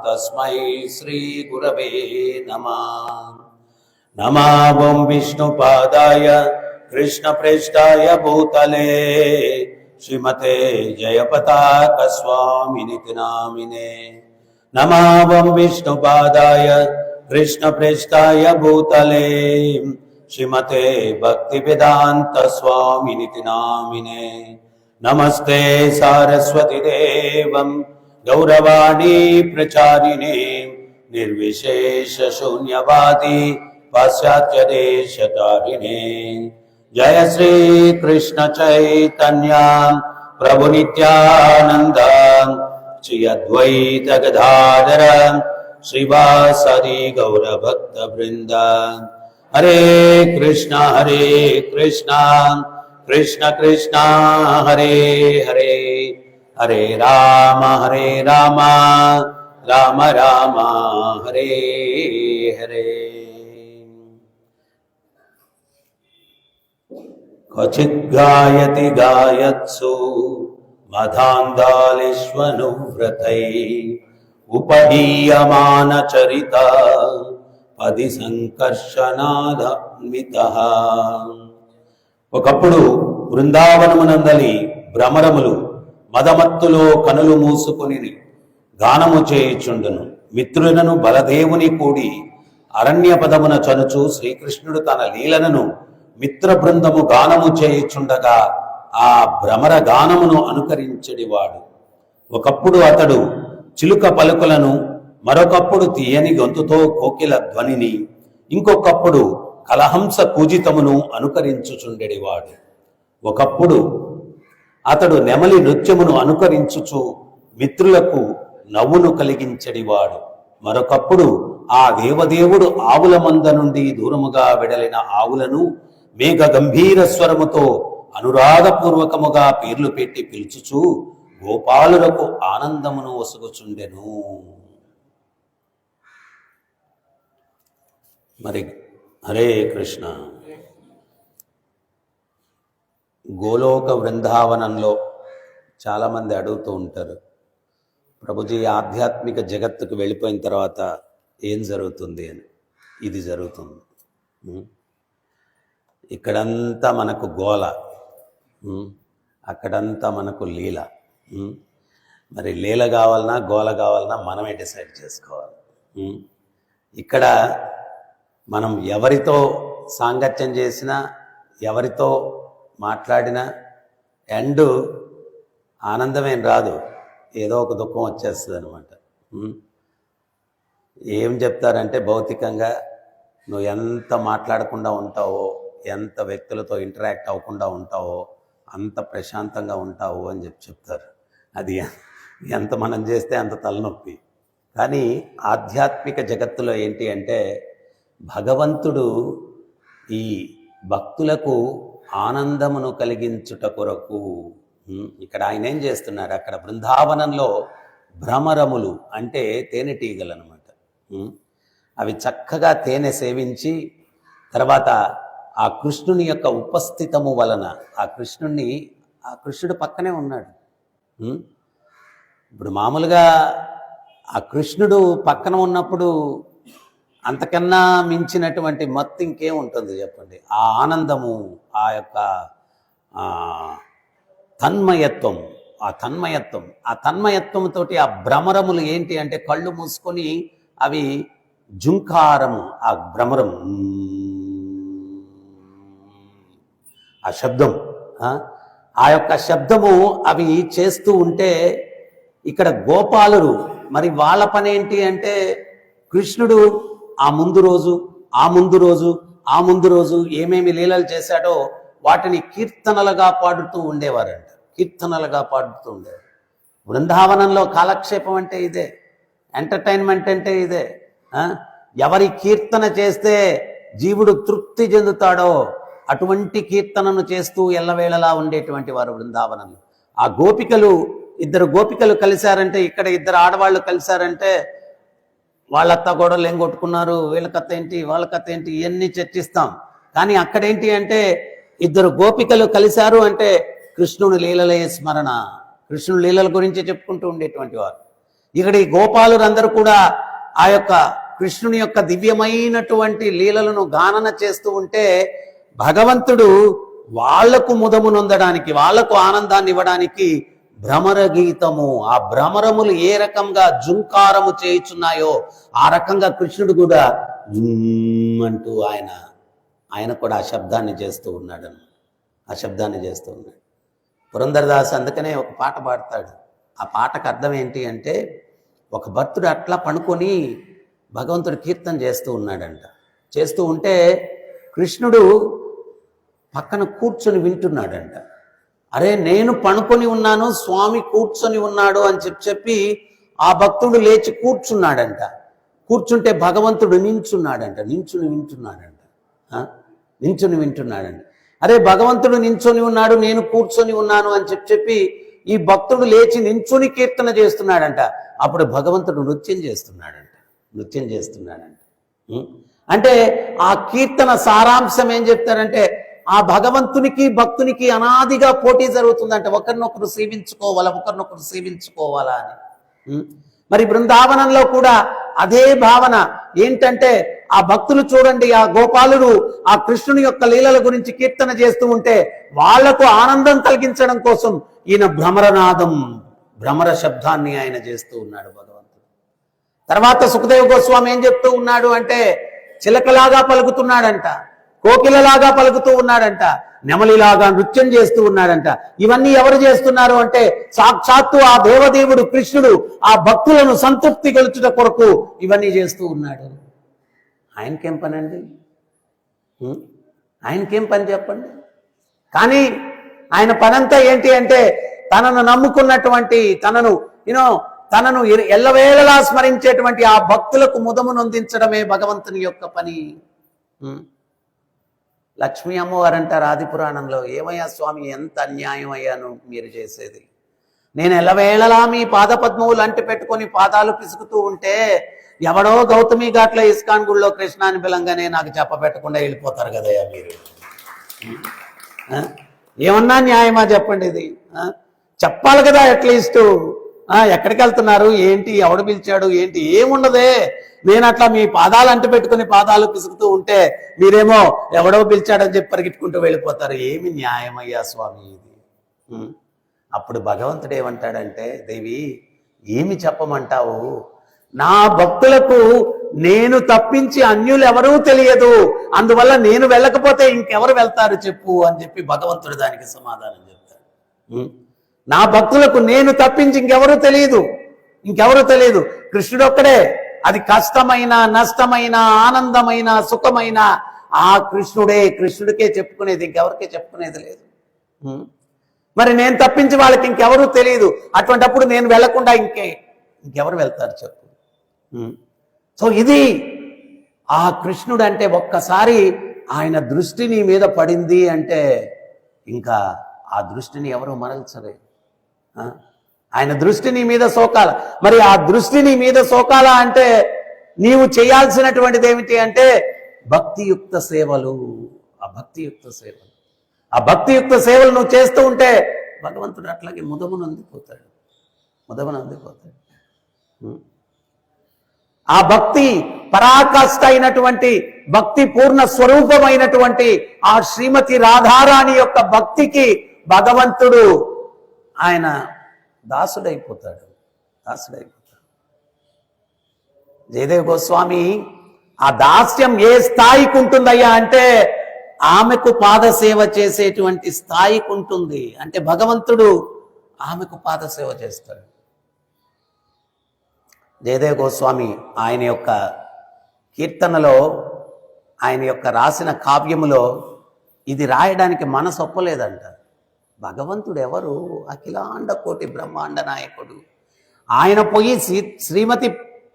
तस्मै श्रीगुरवे नमः। नमो विष्णुपादाय कृष्णप्रेष्ठाय भूतले श्रीमते जयपताकस्वामिनिति नामिने। नमो विष्णुपादाय कृष्णप्रेष्ठाय भूतले श्रीमते भक्तिवेदांत स्वामिनिति नामिने। नमस्ते सारस्वती देवं गौरवाणी प्रचारिणे निर्विशेष शून्यवादी पाश्चात्य देशतारिणे। जय श्री कृष्ण चैतन्य प्रभु नित्यानंद श्री अद्वैत गदाधर श्रीवासदि गौर भक्त वृंद। हरे कृष्णा कृष्ण कृष्ण हरे हरे, हरे राम राम राम हरे हरे। क्वचित् गायति गायत्सु मदान्धालेष्वनुव्रतैः उपहीयमान चरिता పది సంకర్షణాన్వితః। ఒకప్పుడు బృందావనమునందలి భ్రమరములు మదమత్తులో కనులు మూసుకొని గానము చేయుచుండును। మిత్రులను బలదేవుని కూడి అరణ్య పదమున చనుచు శ్రీకృష్ణుడు తన లీలలను మిత్ర బృందము గానము చేయుచుండగా ఆ భ్రమర గానమును అనుకరించెడివాడు। ఒకప్పుడు అతడు చిలుక పలుకులను, మరొకప్పుడు తీయని గొంతుతో కోకిల ధ్వనిని, ఇంకొకప్పుడు కలహంస కూజితమును అనుకరించుచుండెడివాడు। ఒకప్పుడు అతడు నెమలి నృత్యమును అనుకరించుచు మిత్రులకు నవ్వును కలిగించెడివాడు। మరొకప్పుడు ఆ దేవదేవుడు ఆవుల మంద నుండి దూరముగా వెడలిన ఆవులను మేఘ గంభీర స్వరముతో అనురాగపూర్వకముగా పేర్లు పెట్టి పిలుచుచు గోపాలులకు ఆనందమును ఒసుగుచుండెను। మరి హరే కృష్ణ। గోలోక బృందావనంలో చాలామంది అడుగుతూ ఉంటారు, ప్రభుజీ ఆధ్యాత్మిక జగత్తుకు వెళ్ళిపోయిన తర్వాత ఏం జరుగుతుంది అని। ఇది జరుగుతుంది। ఇక్కడంతా మనకు గోల, అక్కడంతా మనకు లీల। మరి లీల కావాలన్నా గోల కావాలన్నా మనమే డిసైడ్ చేసుకోవాలి। ఇక్కడ మనం ఎవరితో సాంగత్యం చేసినా, ఎవరితో మాట్లాడినా ఎండ్ ఆనందమేం రాదు, ఏదో ఒక దుఃఖం వచ్చేస్తుంది అనమాట। ఏం చెప్తారంటే భౌతికంగా నువ్వు ఎంత మాట్లాడకుండా ఉంటావో, ఎంత వ్యక్తులతో ఇంటరాక్ట్ అవ్వకుండా ఉంటావో అంత ప్రశాంతంగా ఉంటావు అని చెప్తారు। అది ఎంత మనం చేస్తే అంత తలనొప్పి। కానీ ఆధ్యాత్మిక జగత్తులో ఏంటి అంటే భగవంతుడు ఈ భక్తులకు ఆనందమును కలిగించుట కొరకు ఇక్కడ ఆయన ఏం చేస్తున్నారు, అక్కడ బృందావనంలో భ్రమరములు అంటే తేనెటీగలు అనమాట। అవి చక్కగా తేనె సేవించి తర్వాత ఆ కృష్ణుని యొక్క ఉపస్థితము వలన ఆ కృష్ణుడు పక్కనే ఉన్నాడు। ఇప్పుడు మామూలుగా ఆ కృష్ణుడు పక్కన ఉన్నప్పుడు అంతకన్నా మించినటువంటి మత్తు ఇంకేం ఉంటుంది చెప్పండి। ఆ ఆనందము, ఆ యొక్క తన్మయత్వం, ఆ తన్మయత్వంతో ఆ భ్రమరములు ఏంటి అంటే కళ్ళు మూసుకొని అవి జుంకారము, ఆ భ్రమరం, ఆ శబ్దం, ఆ యొక్క శబ్దము అవి చేస్తూ ఉంటే ఇక్కడ గోపాలురు మరి వాళ్ళ పని ఏంటి అంటే కృష్ణుడు ఆ ముందు రోజు ఏమేమి లీలలు చేశాడో వాటిని కీర్తనలుగా పాడుతూ ఉండేవారంట। బృందావనంలో కాలక్షేపం అంటే ఇదే, ఎంటర్టైన్మెంట్ అంటే ఇదే। ఎవరి కీర్తన చేస్తే జీవుడు తృప్తి చెందుతాడో అటువంటి కీర్తనను చేస్తూ ఎల్లవేళలా ఉండేటువంటి వారు బృందావనంలో। ఆ ఇద్దరు గోపికలు కలిశారంటే, ఇక్కడ ఇద్దరు ఆడవాళ్ళు కలిశారంటే వాళ్ళత్త గొడవలు ఏం కొట్టుకున్నారు, వీళ్ళ కథ ఏంటి, వాళ్ళ కథ ఏంటి, ఇవన్నీ చర్చిస్తాం। కానీ అక్కడేంటి అంటే ఇద్దరు గోపికలు కలిశారు అంటే కృష్ణుని లీలలే స్మరణ, కృష్ణుని లీలల గురించి చెప్పుకుంటూ ఉండేటువంటి వారు। ఇక్కడ ఈ గోపాలురందరూ కూడా ఆ యొక్క కృష్ణుని యొక్క దివ్యమైనటువంటి లీలలను గానన చేస్తూ ఉంటే భగవంతుడు వాళ్లకు ముదము నొందడానికి, వాళ్లకు ఆనందాన్ని ఇవ్వడానికి భ్రమర గీతము, ఆ భ్రమరములు ఏ రకంగా జుంకారము చేయుచున్నాయో ఆ రకంగా కృష్ణుడు కూడా అంటూ ఆయన కూడా ఆ శబ్దాన్ని చేస్తూ ఉన్నాడు. ఆ శబ్దాన్ని చేస్తూ ఉన్నాడు. పురంధరదాస్ అందుకనే ఒక పాట పాడతాడు. ఆ పాటకు అర్థం ఏంటి అంటే, ఒక భక్తుడు అట్లా పడుకొని భగవంతుడు కీర్తన చేస్తూ ఉన్నాడంట. చేస్తూ ఉంటే కృష్ణుడు పక్కన కూర్చొని వింటున్నాడంట. అరే నేను పడుకొని ఉన్నాను, స్వామి కూర్చొని ఉన్నాడు అని చెప్పి ఆ భక్తుడు లేచి కూర్చున్నాడంట. కూర్చుంటే భగవంతుడు నించుని వింటున్నాడంట. అరే భగవంతుడు నించొని ఉన్నాడు, నేను కూర్చొని ఉన్నాను అని చెప్పి ఈ భక్తుడు లేచి నించుని కీర్తన చేస్తున్నాడంట. అప్పుడు భగవంతుడు నృత్యం చేస్తున్నాడంట. అంటే ఆ కీర్తన సారాంశం ఏం చెప్తారంటే, ఆ భగవంతునికి భక్తునికి అనాదిగా పోటీ జరుగుతుందంట. ఒకరినొకరు సేవించుకోవాలా అని. మరి బృందావనంలో కూడా అదే భావన ఏంటంటే, ఆ భక్తులు చూడండి, ఆ గోపాలుడు ఆ కృష్ణుని యొక్క లీలల గురించి కీర్తన చేస్తూ ఉంటే వాళ్లకు ఆనందం కలిగించడం కోసం ఈయన భ్రమర శబ్దాన్ని ఆయన చేస్తూ ఉన్నాడు భగవంతుడు. తర్వాత సుఖదేవ గోస్వామి ఏం చెప్తూ ఉన్నాడు అంటే, చిలకలాగా పలుకుతున్నాడంట, కోకిలలాగా పలుకుతూ ఉన్నాడంట, నెమలిలాగా నృత్యం చేస్తూ ఉన్నాడంట. ఇవన్నీ ఎవరు చేస్తున్నారు అంటే, సాక్షాత్తు ఆ దేవదేవుడు కృష్ణుడు ఆ భక్తులను సంతృప్తి గెలుచుట కొరకు ఇవన్నీ చేస్తూ ఉన్నాడు. ఆయనకేం పని అండి? ఆయనకేం పని చెప్పండి? కానీ ఆయన పనంతా ఏంటి అంటే, తనను నమ్ముకున్నటువంటి, తనను ఎల్లవేళలా స్మరించేటువంటి ఆ భక్తులకు ముదము నొందించడమే భగవంతుని యొక్క పని. లక్ష్మీ అమ్మవారు అంటారు ఆది పురాణంలో, ఏమయ్యా స్వామి, ఎంత అన్యాయం అయ్యాను మీరు చేసేది. నేను ఎల్లవేళలా మీ పాదపద్మములు అంటి పెట్టుకొని పాదాలు పిసుకుతూ ఉంటే ఎవడో గౌతమి ఘాట్లో ఇస్కాన్ గుళ్ళో కృష్ణాని పిలంగానే నాకు చెప్పబెట్టకుండా వెళ్ళిపోతారు కదయ్యా మీరు. ఏమన్నా న్యాయమా చెప్పండి? ఇది చెప్పాలి కదా అట్లీస్ట్. ఎక్కడికి వెళ్తున్నారు ఏంటి, ఎవడు పిలిచాడు ఏంటి, ఏముండదే. నేను అట్లా మీ పాదాలు అంటి పెట్టుకుని పాదాలు పిసుకుతూ ఉంటే మీరేమో ఎవడో పిలిచాడని చెప్పి పరిగెట్టుకుంటూ వెళ్ళిపోతారు. ఏమి న్యాయమయ్యా స్వామి ఇది? అప్పుడు భగవంతుడు ఏమంటాడంటే, దేవి ఏమి చెప్పమంటావు, నా భక్తులకు నేను తప్పించి అన్యులు ఎవరూ తెలియదు, అందువల్ల నేను వెళ్ళకపోతే ఇంకెవరు వెళ్తారు చెప్పు అని చెప్పి భగవంతుడు దానికి సమాధానం చెప్తాడు. నా భక్తులకు నేను తప్పించి ఇంకెవరూ తెలియదు, కృష్ణుడు ఒక్కడే. అది కష్టమైన, నష్టమైన, ఆనందమైన, సుఖమైన ఆ కృష్ణుడికే చెప్పుకునేది, ఇంకెవరికే చెప్పుకునేది లేదు. మరి నేను తప్పించి వాళ్ళకి ఇంకెవరూ తెలియదు. అటువంటిప్పుడు నేను వెళ్లకుండా ఇంకెవరు వెళ్తారు చెప్పు? సో ఇది ఆ కృష్ణుడు అంటే, ఒక్కసారి ఆయన దృష్టి నీ మీద పడింది అంటే ఇంకా ఆ దృష్టిని ఎవరు మరల్చలేరు. ఆయన దృష్టి నీ మీద సోకాల. మరి ఆ దృష్టి నీ మీద సోకాల అంటే నీవు చేయాల్సినటువంటిది ఏమిటి అంటే, భక్తియుక్త సేవలు. ఆ భక్తియుక్త సేవలు నువ్వు చేస్తూ ఉంటే భగవంతుడు అట్లాగే ముదమును అందిపోతాడు. ఆ భక్తి పరాకాష్ఠ అయినటువంటి, భక్తి పూర్ణ స్వరూపమైనటువంటి ఆ శ్రీమతి రాధారాణి యొక్క భక్తికి భగవంతుడు ఆయన దాసుడైపోతాడు. జయదేవ గోస్వామి ఆ దాస్యం ఏ స్థాయికి ఉంటుందయ్యా అంటే, ఆమెకు పాదసేవ చేసేటువంటి స్థాయికి ఉంటుంది. అంటే భగవంతుడు ఆమెకు పాదసేవ చేస్తాడు. జయదేవ గోస్వామి ఆయన యొక్క కీర్తనలో, ఆయన యొక్క రాసిన కావ్యములో ఇది రాయడానికి మనసు ఒప్పలేదంట. భగవంతుడు ఎవరు? అఖిలాండ కోటి బ్రహ్మాండ నాయకుడు. ఆయన పోయి శ్రీమతి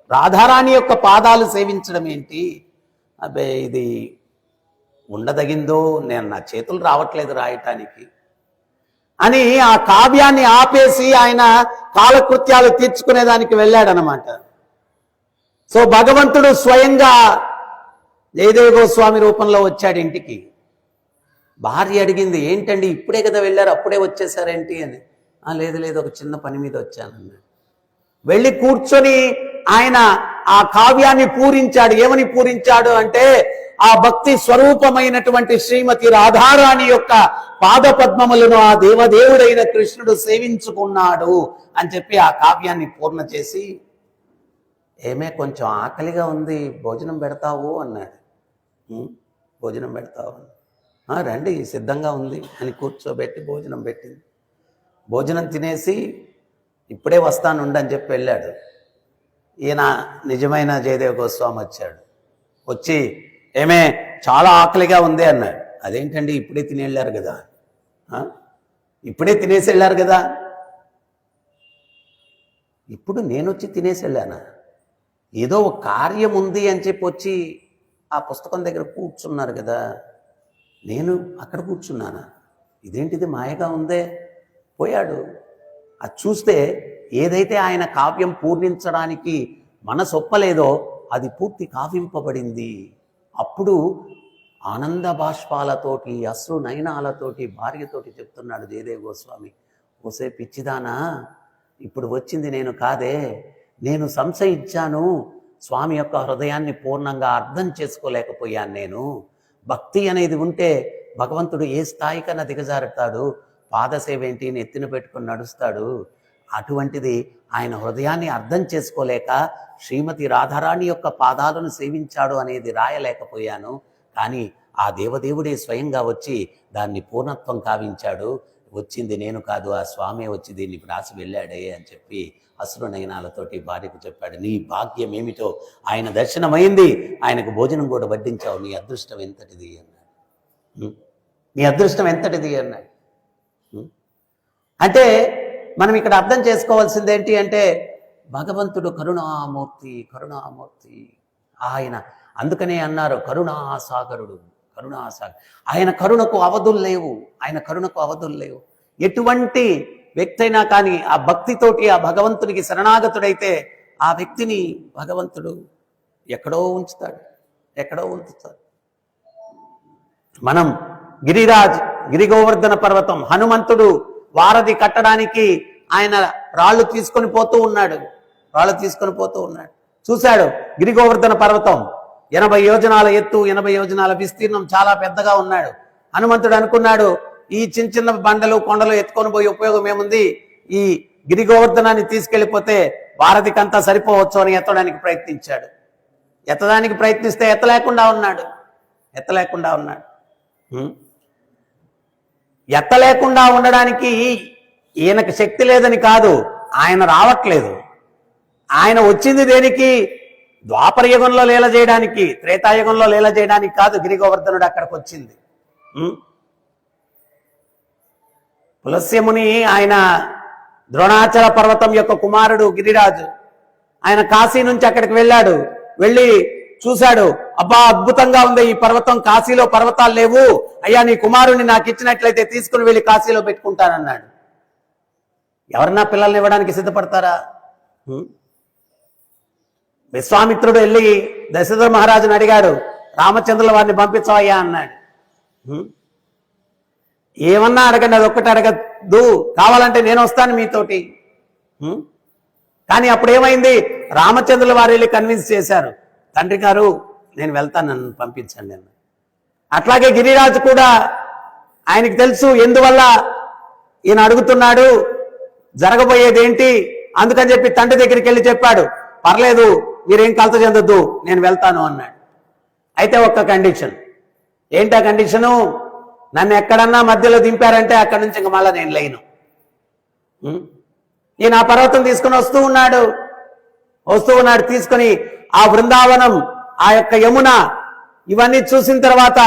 రాధారాణి యొక్క పాదాలు సేవించడం ఏంటి? అబ్బే, ఇది ఉండదగిందో, నా చేతులు రావట్లేదు రాయటానికి అని ఆ కావ్యాన్ని ఆపేసి ఆయన కాలకృత్యాలు తీర్చుకునేదానికి వెళ్ళాడనమాట. సో భగవంతుడు స్వయంగా జయదేవ గోస్వామి రూపంలో వచ్చాడు ఇంటికి. భార్య అడిగింది, ఏంటండి ఇప్పుడే కదా వెళ్ళారు, అప్పుడే వచ్చేసారేంటి అని. లేదు ఒక చిన్న పని మీద వచ్చానన్నాడు. వెళ్ళి కూర్చొని ఆయన ఆ కావ్యాన్ని పూరించాడు. ఏమని పూరించాడు అంటే, ఆ భక్తి స్వరూపమైనటువంటి శ్రీమతి రాధారాణి యొక్క పాదపద్మములను ఆ దేవదేవుడైన కృష్ణుడు సేవించుకున్నాడు అని చెప్పి ఆ కావ్యాన్ని పూర్ణ చేసి, ఏమే కొంచెం ఆకలిగా ఉంది, భోజనం పెడతావు అన్నాడు. భోజనం పెడతావు? రండి సిద్ధంగా ఉంది అని కూర్చోబెట్టి భోజనం పెట్టింది. భోజనం తినేసి ఇప్పుడే వస్తానుండని చెప్పి వెళ్ళాడు. ఈయన నిజమైన జయదేవ గోస్వామి వచ్చాడు. వచ్చి ఏమే చాలా ఆకలిగా ఉంది అన్నాడు. అదేంటండి ఇప్పుడే తిని వెళ్ళారు కదా, ఇప్పుడే తినేసి వెళ్ళారు కదా. ఇప్పుడు నేను వచ్చి తినేసి వెళ్ళానా? ఏదో ఒక కార్యం ఉంది అని చెప్పి వచ్చి ఆ పుస్తకం దగ్గర కూర్చున్నారు కదా, నేను అక్కడ కూర్చున్నానా? ఇదేంటిది మాయగా ఉందే. పోయాడు. అది చూస్తే ఏదైతే ఆయన కావ్యం పూర్ణించడానికి మనసు ఒప్పలేదో అది పూర్తి కావింపబడింది. అప్పుడు ఆనంద బాష్పాలతోటి అశ్రు నయనాలతోటి భార్యతోటి చెప్తున్నాడు జయదేవ గోస్వామి, ఓసే పిచ్చిదానా, ఇప్పుడు వచ్చింది నేను కాదే, నేను సంశయించాను, స్వామి యొక్క హృదయాన్ని పూర్ణంగా అర్థం చేసుకోలేకపోయాను. నేను భక్తి అనేది ఉంటే భగవంతుడు ఏ స్థాయికన్నా దిగజారుతాడు, పాదసేవ ఏంటి నెత్తిన పెట్టుకొని నడుస్తాడు. అటువంటిది ఆయన హృదయాన్ని అర్థం చేసుకోలేక శ్రీమతి రాధారాణి యొక్క పాదాలను సేవించాడు అనేది రాయలేకపోయాను. కానీ ఆ దేవదేవుడే స్వయంగా వచ్చి దాన్ని పూర్ణత్వం కావించాడు. వచ్చింది నేను కాదు, ఆ స్వామి వచ్చి దీన్ని రాసి వెళ్ళాడే అని చెప్పి అశ్రునయనాలతోటి భార్యకు చెప్పాడు. నీ భాగ్యం ఏమిటో, ఆయన దర్శనమైంది, ఆయనకు భోజనం కూడా వడ్డించావు, నీ అదృష్టం ఎంతటిది అన్నాడు. నీ అదృష్టం ఎంతటిది అన్నాడు. అంటే మనం ఇక్కడ అర్థం చేసుకోవాల్సింది ఏంటి అంటే, భగవంతుడు కరుణామూర్తి, కరుణామూర్తి ఆయన. అందుకనే అన్నారు కరుణాసాగరుడు, కరుణాసాగర్. ఆయన కరుణకు అవధులు లేవు, ఆయన కరుణకు అవధులు లేవు. ఎటువంటి వ్యక్తి అయినా కానీ ఆ భక్తితోటి ఆ భగవంతునికి శరణాగతుడైతే ఆ వ్యక్తిని భగవంతుడు ఎక్కడో ఉంచుతాడు, ఎక్కడో ఉంచుతాడు. మనం గిరిగోవర్ధన పర్వతం, హనుమంతుడు వారధి కట్టడానికి ఆయన రాళ్ళు తీసుకొని పోతూ ఉన్నాడు, చూశాడు గిరిగోవర్ధన పర్వతం 80 యోజనాల ఎత్తు, 80 యోజనాల విస్తీర్ణం, చాలా పెద్దగా ఉన్నాడు. హనుమంతుడు అనుకున్నాడు, ఈ చిన్న చిన్న బండలు కొండలు ఎత్తుకొని పోయి ఉపయోగం ఏముంది, ఈ గిరిగోవర్ధనాన్ని తీసుకెళ్లిపోతే వారధికంతా సరిపోవచ్చు అని ఎత్తడానికి ప్రయత్నించాడు. ఎత్తడానికి ప్రయత్నిస్తే ఎత్తలేకుండా ఉన్నాడు. ఎత్తలేకుండా ఉండడానికి ఈయనకు శక్తి లేదని కాదు, ఆయన రావట్లేదు. ఆయన వచ్చింది దేనికి? ద్వాపర యుగంలో లీల చేయడానికి, త్రేతాయుగంలో లీల చేయడానికి కాదు గిరిగోవర్ధనుడు అక్కడికి వచ్చింది. పులస్యముని ఆయన ద్రోణాచల పర్వతం యొక్క కుమారుడు గిరిరాజు. ఆయన కాశీ నుంచి అక్కడికి వెళ్ళాడు. వెళ్ళి చూశాడు, అబ్బా అద్భుతంగా ఉంది ఈ పర్వతం, కాశీలో పర్వతాలు లేవు, అయ్యా నీ కుమారుణ్ణి నాకు ఇచ్చినట్లయితే తీసుకుని వెళ్ళి కాశీలో పెట్టుకుంటానన్నాడు. ఎవరన్నా పిల్లల్ని ఇవ్వడానికి సిద్ధపడతారా? విశ్వామిత్రుడు వెళ్ళి దశరథ మహారాజుని అడిగాడు, రామచంద్రుల వారిని పంపించవయ్యా అన్నాడు. ఏమన్నా అడగండి, అది ఒక్కటి అడగద్దు, కావాలంటే నేను వస్తాను మీతోటి. కానీ అప్పుడు ఏమైంది, రామచంద్రుల వారు వెళ్ళి కన్విన్స్ చేశారు, తండ్రి గారు నేను వెళ్తాను, నన్ను పంపించండి అన్న. అట్లాగే గిరిరాజు కూడా ఆయనకి తెలుసు ఎందువల్ల ఈయన అడుగుతున్నాడు, జరగబోయేది ఏంటి, అందుకని చెప్పి తండ్రి దగ్గరికి వెళ్ళి చెప్పాడు, పర్లేదు మీరేం కలత చెందొద్దు, నేను వెళ్తాను అన్నాడు. అయితే ఒక్క కండిషన్. ఏంటి ఆ కండిషను? నన్ను ఎక్కడన్నా మధ్యలో దింపారంటే అక్కడి నుంచి ఇంక మళ్ళీ నేను లేను. ఈయన ఆ పర్వతం తీసుకుని వస్తూ ఉన్నాడు. తీసుకుని ఆ బృందావనం, ఆ యొక్క యమున, ఇవన్నీ చూసిన తర్వాత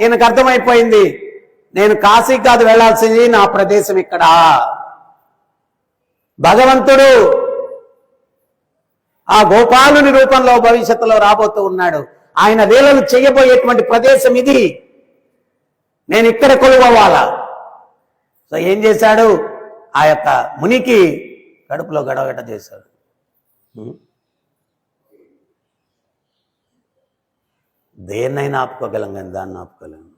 ఈయనకు అర్థమైపోయింది, నేను కాశీకి కాదు వెళ్లాల్సింది, నా ప్రదేశం ఇక్కడ. భగవంతుడు ఆ గోపాలుని రూపంలో భవిష్యత్తులో రాబోతూ ఉన్నాడు. ఆయన లీలలు చేయబోయేటువంటి ప్రదేశం ఇది, నేను ఇక్కడ కొలువవ్వాలా. సో ఏం చేశాడు, ఆ యొక్క మునికి కడుపులో గడగట చేశాడు. దేన్నైనా ఆపుకోగలం కానీ దాన్ని ఆపుకోలేము.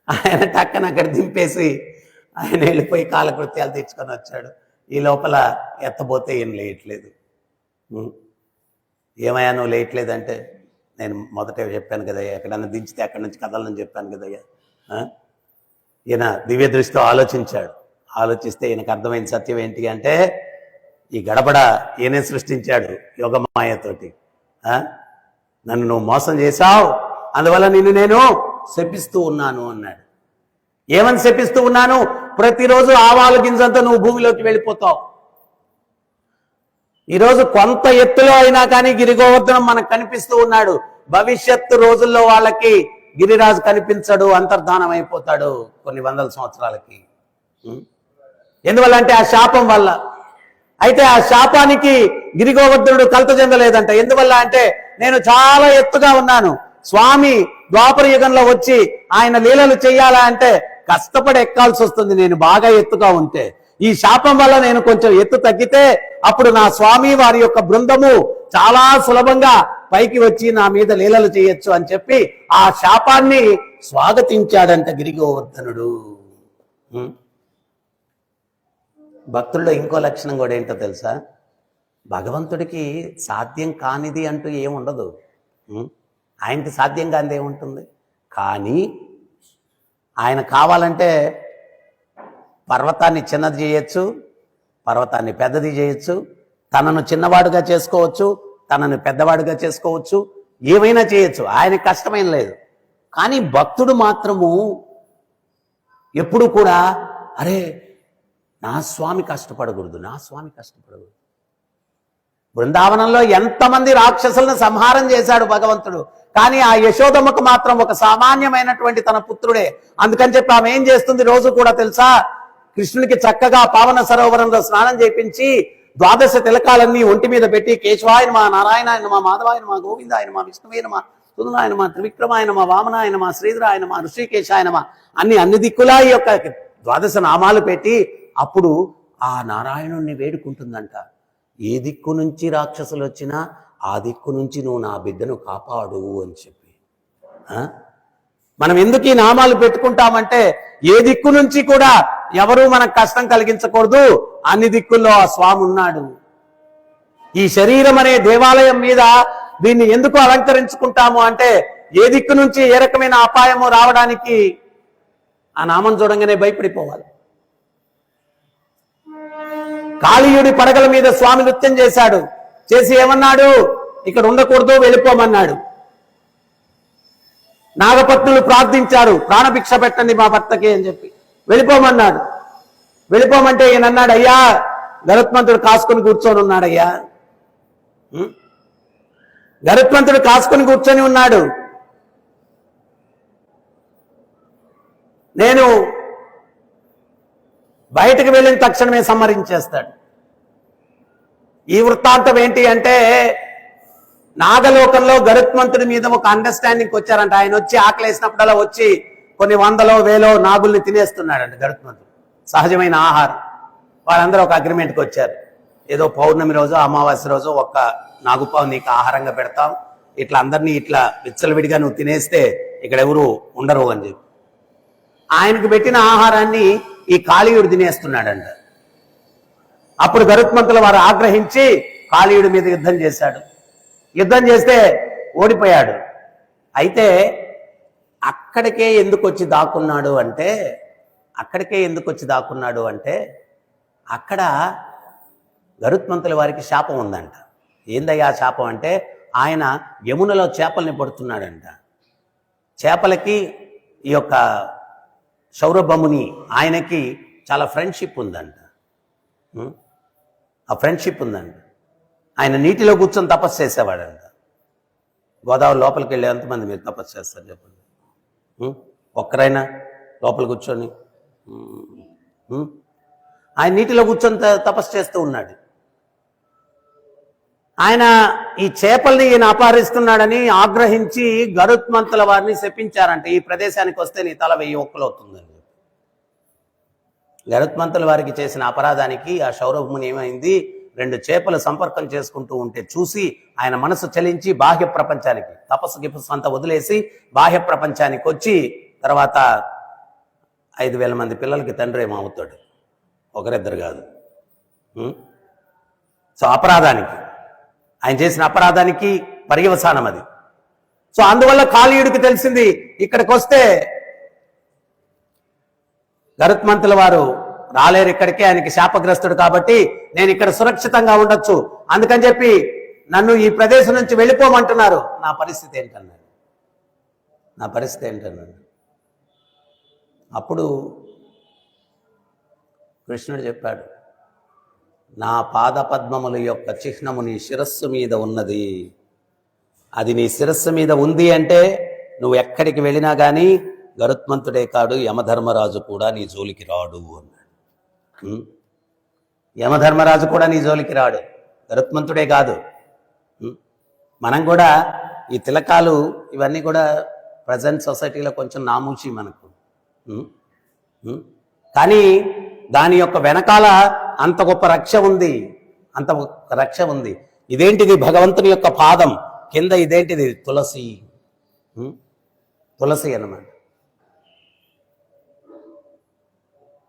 ఆయన టక్కన అక్కడ దింపేసి ఆయన వెళ్ళిపోయి కాలకృత్యాలు తెచ్చుకొని వచ్చాడు. ఈ లోపల ఎత్తబోతే ఏం లేయట్లేదు. ఏమయ్యా నువ్వు లేయట్లేదంటే, నేను మొదట చెప్పాను కదయ్యా, ఎక్కడన్నా దించితే అక్కడి నుంచి కదలని చెప్పాను కదయ్యా. ఈయన దివ్య దృష్టితో ఆలోచించాడు. ఆలోచిస్తే ఈయనకు అర్థమైన సత్యం ఏంటి అంటే, ఈ గడబడ ఈయనే సృష్టించాడు యోగమాయతోటి. నన్ను నువ్వు మోసం చేశావు, అందువల్ల నిన్ను నేను శపిస్తూ ఉన్నాను అన్నాడు. ఏమని శపిస్తూ ఉన్నాను? ప్రతిరోజు ఆవాలు గింజంతా నువ్వు భూమిలోకి వెళ్ళిపోతావు. ఈరోజు కొంత ఎత్తులో అయినా కానీ గిరిగోవర్ధనం మనకు కనిపిస్తూ ఉన్నాడు. భవిష్యత్తు రోజుల్లో వాళ్ళకి గిరిరాజు కనిపించడు, అంతర్ధానం అయిపోతాడు కొన్ని వందల సంవత్సరాలకి. ఎందువల్ల అంటే ఆ శాపం వల్ల. అయితే ఆ శాపానికి గిరిగోవర్ధనుడు కలత చెందలేదంట. ఎందువల్ల అంటే, నేను చాలా ఎత్తుగా ఉన్నాను, స్వామి ద్వాపర యుగంలో వచ్చి ఆయన లీలలు చెయ్యాలా అంటే కష్టపడి ఎక్కాల్సి వస్తుంది నేను బాగా ఎత్తుగా ఉంటే. ఈ శాపం వల్ల నేను కొంచెం ఎత్తు తగ్గితే అప్పుడు నా స్వామి వారి యొక్క బృందము చాలా సులభంగా పైకి వచ్చి నా మీద లీలలు చేయొచ్చు అని చెప్పి ఆ శాపాన్ని స్వాగతించాడంట గిరిగోవర్ధనుడు. భక్తుల్లో ఇంకో లక్షణం కూడా ఏంటో తెలుసా? భగవంతుడికి సాధ్యం కానిది అంటూ ఏముండదు. ఆయనకి సాధ్యం కానిది ఏముంటుంది? కానీ ఆయన కావాలంటే పర్వతాన్ని చిన్నది చేయొచ్చు, పర్వతాన్ని పెద్దది చేయొచ్చు, తనను చిన్నవాడుగా చేసుకోవచ్చు, తనను పెద్దవాడుగా చేసుకోవచ్చు, ఏమైనా చేయొచ్చు. ఆయనకి కష్టమేం లేదు. కానీ భక్తుడు మాత్రము ఎప్పుడు కూడా అరే నా స్వామి కష్టపడకూడదు, నా స్వామి కష్టపడకూడదు. బృందావనంలో ఎంతమంది రాక్షసులను సంహారం చేశాడు భగవంతుడు, కానీ ఆ యశోదమ్మకు మాత్రం ఒక సామాన్యమైనటువంటి తన పుత్రుడే. అందుకని చెప్పి ఆమె ఏం చేస్తుంది రోజు కూడా తెలుసా? కృష్ణునికి చక్కగా పావన సరోవరంలో స్నానం చేయించి 12 తిలకాలన్నీ ఒంటి మీద పెట్టి కేశవాయన మా, నారాయణాయన మా, మాధవాయన మా, గోవిందాయన మా, విష్ణువైన మా, సుధనాయన మా, త్రివిక్రమాయన మా, వామనాయన మా, శ్రీధరాయన మా, ఋషికేశాయన మా అన్ని దిక్కులా ఈ యొక్క 12 నామాలు పెట్టి అప్పుడు ఆ నారాయణుణ్ణి వేడుకుంటుందంట. ఏ దిక్కు నుంచి రాక్షసులు వచ్చినా ఆ దిక్కు నుంచి నువ్వు నా బిడ్డను కాపాడు అని చెప్పి. మనం ఎందుకు ఈ నామాలు పెట్టుకుంటామంటే ఏ దిక్కు నుంచి కూడా ఎవరూ మనకు కష్టం కలిగించకూడదు, అన్ని దిక్కుల్లో ఆ స్వామి ఉన్నాడు. ఈ శరీరం అనే దేవాలయం మీద దీన్ని ఎందుకు అలంకరించుకుంటాము అంటే ఏ దిక్కు నుంచి ఏ రకమైన అపాయము రావడానికి ఆ నామం చూడంగానే భయపడిపోవాలి. కాళీయుడి పడగల మీద స్వామి నృత్యం చేశాడు. చేసి ఏమన్నాడు? ఇక్కడ ఉండకూడదు, వెళ్ళిపోమన్నాడు. నాగపత్నులు ప్రార్థించారు, ప్రాణభిక్ష పెట్టండి మా భర్తకి అని చెప్పి. వెళ్ళిపోమన్నాడు. వెళ్ళిపోమంటే ఈయన అన్నాడు, అయ్యా గరుత్మంతుడు కాసుకొని కూర్చొని ఉన్నాడయ్యా. గరుత్మంతుడు కాసుకొని కూర్చొని ఉన్నాడు. నేను బయటకు వెళ్ళిన తక్షణమే సంహరించేస్తాడు. ఈ వృత్తాంతం ఏంటి అంటే, నాగలోకంలో గరుత్మంతుడి మీద ఒక అండర్స్టాండింగ్కి వచ్చారంట. ఆయన వచ్చి ఆకలి వేసినప్పుడల్లా వచ్చి కొన్ని 100లో 1000 నాగుల్ని తినేస్తున్నాడంట గరుత్మంతుడు. సహజమైన ఆహారం. వాళ్ళందరూ ఒక అగ్రిమెంట్కి వచ్చారు. ఏదో పౌర్ణమి రోజు అమావాస్య రోజు ఒక్క నాగుపావు నీకు ఆహారంగా పెడతాం, ఇట్లా అందరినీ ఇట్లా విచ్చలవిడిగా నువ్వు తినేస్తే ఇక్కడ ఎవరు ఉండరు అని చెప్పి ఆయనకు పెట్టిన ఆహారాన్ని ఈ కాళీయుడు తినేస్తున్నాడంట. అప్పుడు గరుత్మంతుల వారు ఆగ్రహించి కాళీయుడి మీద యుద్ధం చేశాడు. యుద్ధం చేస్తే ఓడిపోయాడు. అయితే అక్కడికే ఎందుకు వచ్చి దాక్కున్నాడు అంటే అక్కడ గరుత్మంతుల వారికి శాపం ఉందంట. ఏందయ్యా శాపం అంటే, ఆయన యమునలో చేపల్ని పడుతున్నాడంట. చేపలకి ఈ యొక్క సౌరభముని ఆయనకి చాలా ఫ్రెండ్షిప్ ఉందంట. ఆ ఫ్రెండ్షిప్ ఉందంట. ఆయన నీటిలో కూర్చొని తపస్సు చేసేవాడంట. గోదావరి లోపలికి వెళ్ళి ఎంతమంది మీరు తపస్సు చేస్తారు చెప్పండి? ఒక్కరైనా లోపల కూర్చొని ఆయన నీటిలో కూర్చొని తపస్సు చేస్తూ ఉన్నాడు. ఆయన ఈ చేపల్ని ఈయన అపహరిస్తున్నాడని ఆగ్రహించి గరుత్మంతుల వారిని శపించారంట. ఈ ప్రదేశానికి వస్తే నీ తల 1000 ఒక్కలు అవుతుందని. గరుత్మంతుల వారికి చేసిన అపరాధానికి ఆ సౌరభముని ఏమైంది, 2 చేపలు సంపర్కం చేసుకుంటూ ఉంటే చూసి ఆయన మనసు చలించి బాహ్య ప్రపంచానికి, తపస్సు గిపస్సు అంతా వదిలేసి బాహ్య ప్రపంచానికి వచ్చి తర్వాత 5000 మంది పిల్లలకి తండ్రి ఏమవుతాడు, ఒకరిద్దరు కాదు. సో అపరాధానికి, ఆయన చేసిన అపరాధానికి పర్యవసానం అది. సో అందువల్ల కాళీయుడికి తెలిసింది, ఇక్కడికి వస్తే గరుత్మంతుల వారు రాలేరు ఇక్కడికి, ఆయనకి శాపగ్రస్తుడు కాబట్టి నేను ఇక్కడ సురక్షితంగా ఉండొచ్చు, అందుకని చెప్పి నన్ను ఈ ప్రదేశం నుంచి వెళ్ళిపోమంటున్నారు. నా పరిస్థితి ఏంటన్నాడు, నా పరిస్థితి ఏంటన్నాడు. అప్పుడు కృష్ణుడు చెప్పాడు, నా పాదపద్మముల యొక్క చిహ్నము నీ శిరస్సు మీద ఉన్నది, అది నీ శిరస్సు మీద ఉంది అంటే నువ్వు ఎక్కడికి వెళ్ళినా కానీ గరుత్మంతుడే కాడు యమధర్మరాజు కూడా నీ జోలికి రాడు అన్నాడు. యమధర్మరాజు కూడా నీ జోలికి రాడు, గరుత్మంతుడే కాదు. మనం కూడా ఈ తిలకాలు ఇవన్నీ కూడా ప్రజెంట్ సొసైటీలో కొంచెం నామూచి మనకు, కానీ దాని యొక్క వెనకాల అంత గొప్ప రక్ష ఉంది, అంత రక్ష ఉంది. ఇదేంటిది, భగవంతుని యొక్క పాదం కింద ఇదేంటిది, తులసి, తులసి అన్నమాట.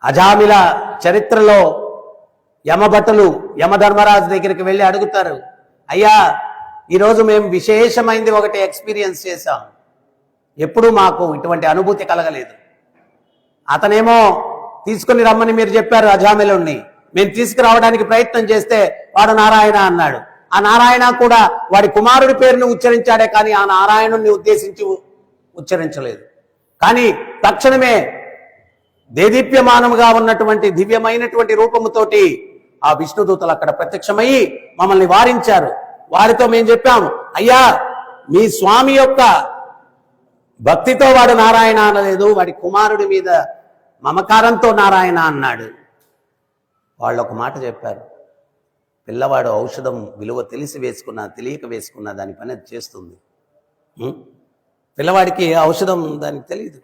అజామిల చరిత్రలో యమభటులు యమధర్మరాజు దగ్గరికి వెళ్ళి అడుగుతారు, అయ్యా ఈరోజు మేము విశేషమైంది ఒకటి ఎక్స్పీరియన్స్ చేశాం, ఎప్పుడూ మాకు ఇటువంటి అనుభూతి కలగలేదు. అతనేమో తీసుకుని రమ్మని మీరు చెప్పారు అజామిలుణ్ణి, మేము తీసుకురావడానికి ప్రయత్నం చేస్తే వాడు నారాయణ అన్నాడు. ఆ నారాయణ కూడా వాడి కుమారుడి పేరును ఉచ్చరించాడే కానీ ఆ నారాయణుణ్ణి ఉద్దేశించి ఉచ్చరించలేదు. కానీ తక్షణమే దేదీప్యమానముగా ఉన్నటువంటి దివ్యమైనటువంటి రూపముతోటి ఆ విష్ణుదూతలు అక్కడ ప్రత్యక్షమయ్యి మమ్మల్ని వారించారు. వారితో మేము చెప్పాము, అయ్యా మీ స్వామి యొక్క భక్తితో వాడు నారాయణ అనలేదు, వాడి కుమారుడి మీద మమకారంతో నారాయణ అన్నాడు. వాళ్ళు ఒక మాట చెప్పారు, పిల్లవాడు ఔషధం విలువ తెలిసి వేసుకున్నా తెలియక వేసుకున్నా దాని పని అది చేస్తుంది. పిల్లవాడికి ఔషధం దానికి తెలియదు.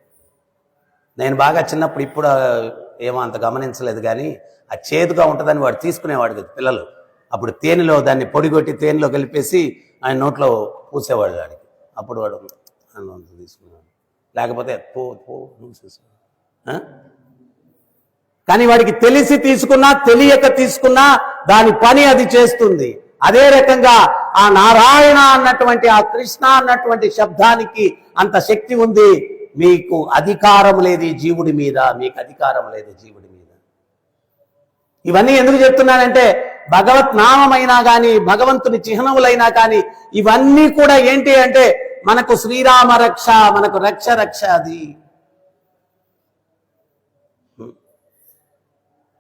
నేను బాగా చిన్నప్పుడు, ఇప్పుడు ఏమో అంత గమనించలేదు, కానీ ఆ చేదుగా ఉంటుందని వాడు తీసుకునేవాడు కదా పిల్లలు. అప్పుడు తేనెలో దాన్ని పొడిగొట్టి తేనెలో కలిపేసి ఆయన నోట్లో పూసేవాడు వాడికి. అప్పుడు వాడు తీసుకునేవాడు, లేకపోతే కానీ వాడికి తెలిసి తీసుకున్నా తెలియక తీసుకున్నా దాని పని అది చేస్తుంది. అదే రకంగా ఆ నారాయణ అన్నటువంటి ఆ కృష్ణ అన్నటువంటి శబ్దానికి అంత శక్తి ఉంది. మీకు అధికారం లేదు ఈ జీవుడి మీద, మీకు అధికారం లేదు జీవుడి మీద. ఇవన్నీ ఎందుకు చెప్తున్నానంటే భగవత్ నామమైనా కానీ భగవంతుని చిహ్నములైనా కానీ ఇవన్నీ కూడా ఏంటి అంటే మనకు శ్రీరామ రక్ష, మనకు రక్ష రక్ష. అది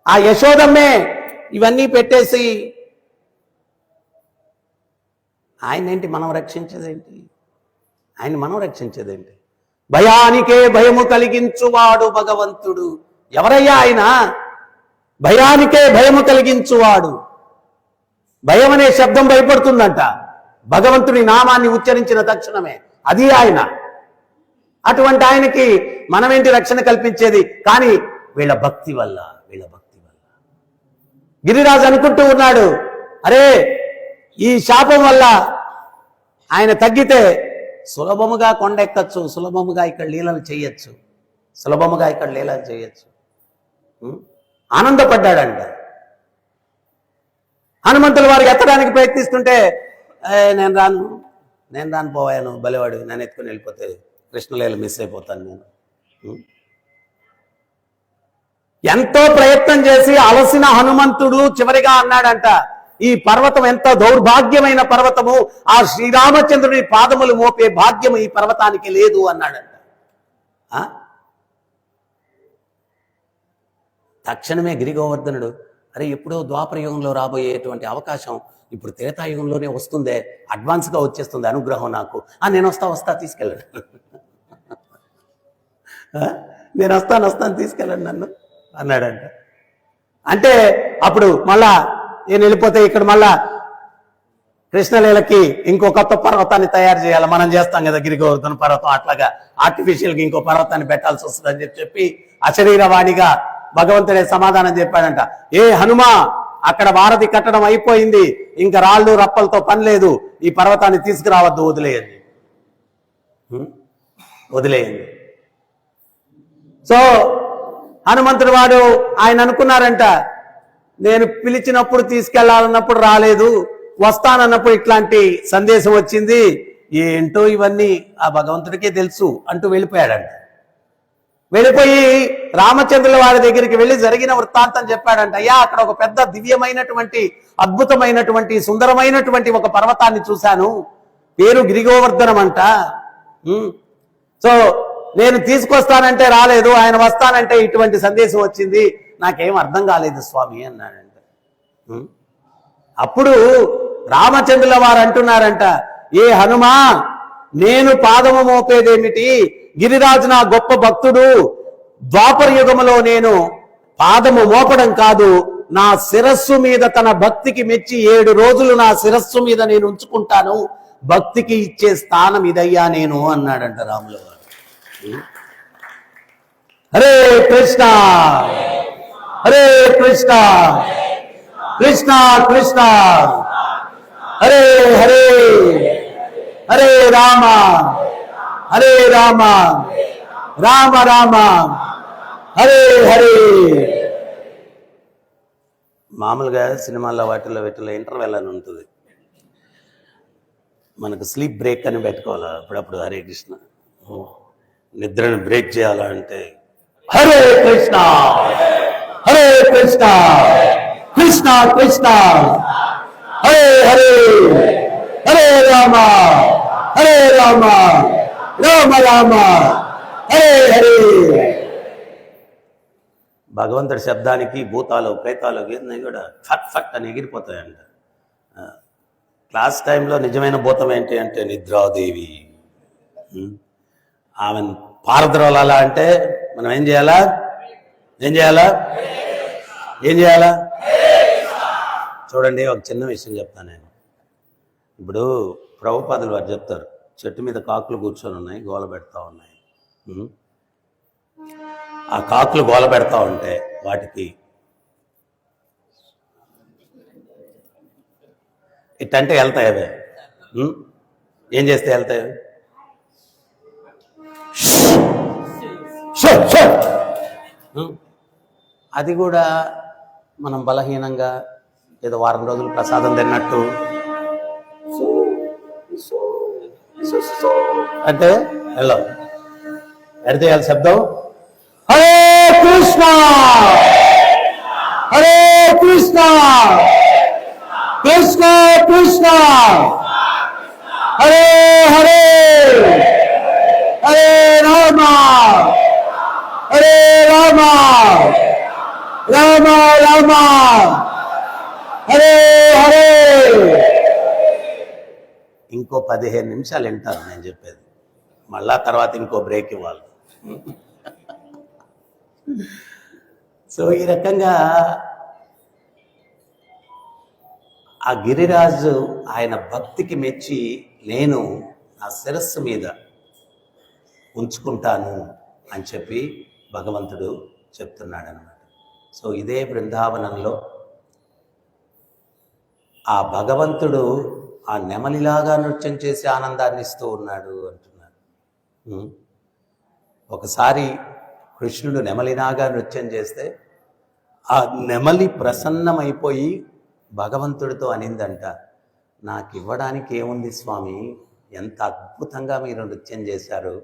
ఆ యశోదమ్మే ఇవన్నీ పెట్టేసి ఆయన ఏంటి మనం రక్షించేదేంటి, ఆయన మనం రక్షించేదేంటి? భయానికే భయము కలిగించువాడు భగవంతుడు. ఎవరయ్యా ఆయన? భయానికే భయము కలిగించువాడు. భయం అనే శబ్దం భయపడుతుందంట భగవంతుని నామాన్ని ఉచ్చరించిన తక్షణమే, అది ఆయన. అటువంటి ఆయనకి మనమేంటి రక్షణ కల్పించేది? కానీ వీళ్ళ భక్తి వల్ల, వీళ్ళ భక్తి వల్ల. గిరిరాజు అనుకుంటూ ఉన్నాడు, అరే ఈ శాపం వల్ల ఆయన తగ్గితే సులభముగా కొండెక్కచ్చు, సులభముగా ఇక్కడ లీలలు చేయొచ్చు, సులభముగా ఇక్కడ లీలలు చేయొచ్చు. ఆనందపడ్డాడంట. హనుమంతుల వారికి ఎత్తడానికి ప్రయత్నిస్తుంటే నేను రాను పోయాను, బలివాడు నన్ను ఎత్తుకుని వెళ్ళిపోతే కృష్ణలీల మిస్ అయిపోతాను నేను. ఎంతో ప్రయత్నం చేసి అలసిన హనుమంతుడు చివరిగా అన్నాడంట, ఈ పర్వతం ఎంత దౌర్భాగ్యమైన పర్వతము, ఆ శ్రీరామచంద్రుని పాదములు మోపే భాగ్యము ఈ పర్వతానికి లేదు అన్నాడంట. తక్షణమే గిరిగోవర్ధనుడు, అరే ఎప్పుడో ద్వాపరయుగంలో రాబోయేటువంటి అవకాశం ఇప్పుడు త్రేతాయుగంలోనే వస్తుందే, అడ్వాన్స్గా వచ్చేస్తుంది అనుగ్రహం నాకు. నేను వస్తా తీసుకెళ్ళండి, నేను వస్తాను తీసుకెళ్ళండి నన్ను అన్నాడంట. అంటే అప్పుడు మళ్ళా నేను వెళ్ళిపోతే ఇక్కడ మళ్ళా కృష్ణలీలకి ఇంకో కొత్త పర్వతాన్ని తయారు చేయాలి, మనం చేస్తాం కదా గిరిగోవర్ధన పర్వతం, అట్లాగా ఆర్టిఫిషియల్గా ఇంకో పర్వతాన్ని పెట్టాల్సి వస్తుందని చెప్పి అశరీరవాణిగా భగవంతుడే సమాధానం చెప్పాడంట. ఏ హనుమా, అక్కడ వారధి కట్టడం అయిపోయింది, ఇంకా రాళ్ళు రప్పలతో పని లేదు, ఈ పర్వతాన్ని తీసుకురావద్దు, వదిలేయండి. సో హనుమంతుడు వాడు ఆయన అనుకున్నారంట, నేను పిలిచినప్పుడు తీసుకెళ్లాలన్నప్పుడు రాలేదు, వస్తానన్నప్పుడు ఇట్లాంటి సందేశం వచ్చింది, ఏంటో ఇవన్నీ ఆ భగవంతుడికే తెలుసు అంటూ వెళ్ళిపోయాడంట. వెళ్ళిపోయి రామచంద్రుల వారి దగ్గరికి వెళ్ళి జరిగిన వృత్తాంతం చెప్పాడంట. అయ్యా, అక్కడ ఒక పెద్ద దివ్యమైనటువంటి, అద్భుతమైనటువంటి, సుందరమైనటువంటి ఒక పర్వతాన్ని చూశాను, పేరు గిరిగోవర్ధనం అంట. సో నేను తీసుకొస్తానంటే రాలేదు, ఆయన వస్తానంటే ఇటువంటి సందేశం వచ్చింది, నాకేం అర్థం కాలేదు స్వామి అన్నాడంట. అప్పుడు రామచంద్రుల వారు అంటున్నారంట, ఏ హనుమా, నేను పాదము మోపేదేమిటి, గిరిరాజు నా గొప్ప భక్తుడు, ద్వాపర యుగములో నేను పాదము మోపడం కాదు, నా శిరస్సు మీద తన భక్తికి మెచ్చి 7 రోజులు నా శిరస్సు మీద నేను ఉంచుకుంటాను, భక్తికి ఇచ్చే స్థానం ఇదయ్యా నేను అన్నాడంట రాముల వారు. హరే కృష్ణ హరే కృష్ణ కృష్ణ కృష్ణ హరే హరే హరే రామ హరే రామ రామ రామ హరే హరే. మామూలుగా సినిమాల్లో వీటిలో ఇంటర్వెల్ అని ఉంటుంది, మనకు స్లీప్ బ్రేక్ అని పెట్టుకోవాలి అప్పుడప్పుడు. హరే కృష్ణ, నిద్రను బ్రేక్ చేయాలంటే హరే కృష్ణ హరే కృష్ణ కృష్ణ కృష్ణ హరే హరే హరే రామ హరే రామ రామ రామ హరే హరే. భగవంతుడి శబ్దానికి భూతాలు, ప్రేతాలు ఇవన్నీ కూడా ఫట్ ఫట్ అని ఎగిరిపోతాయంట. క్లాస్ టైంలో నిజమైన భూతం ఏంటి అంటే నిద్రాదేవి. ఆమెను పారద్రోలాలా అంటే మనం ఏం చేయాలా? చూడండి, ఒక చిన్న విషయం చెప్తాను నేను. ఇప్పుడు ప్రభుపాదులు వారు చెప్తారు, చెట్టు మీద కాకులు కూర్చొని ఉన్నాయి, గోల పెడతా ఉన్నాయి. ఆ కాకులు గోల పెడతా ఉంటే వాటికి ఇట్టంటే వెళ్తాయి అవే. ఏం చేస్తే వెళ్తాయి? అది కూడా మనం బలహీనంగా ఏదో వారం రోజులు ప్రసాదం తిన్నట్టు అంటే వెళ్ళవు. ఎడితే వెళ్ళి శబ్దం హరే కృష్ణ హరే కృష్ణ కృష్ణ కృష్ణ హరే హరే హరే రామ హరే రామ రామ రామ హరే హరే. ఇంకో 15 నిమిషాలు వింటారు నేను చెప్పేది, మళ్ళా తర్వాత ఇంకో బ్రేక్ ఇవ్వాలి. సో ఈ రకంగా ఆ గిరిరాజు ఆయన భక్తికి మెచ్చి నేను నా శిరస్సు మీద ఉంచుకుంటాను అని చెప్పి భగవంతుడు చెప్తున్నాడు అన్నమాట. సో ఇదే బృందావనంలో ఆ భగవంతుడు ఆ నెమలిలాగా నృత్యం చేసి ఆనందాన్ని ఇస్తూ ఉన్నాడు అంటున్నారు. ఒకసారి కృష్ణుడు నెమలిలాగా నృత్యం చేస్తే ఆ నెమలి ప్రసన్నమైపోయి భగవంతుడితో అనిందంట, నాకు ఇవ్వడానికి ఏముంది స్వామి, ఎంత అద్భుతంగా మీరు నృత్యం చేశారు,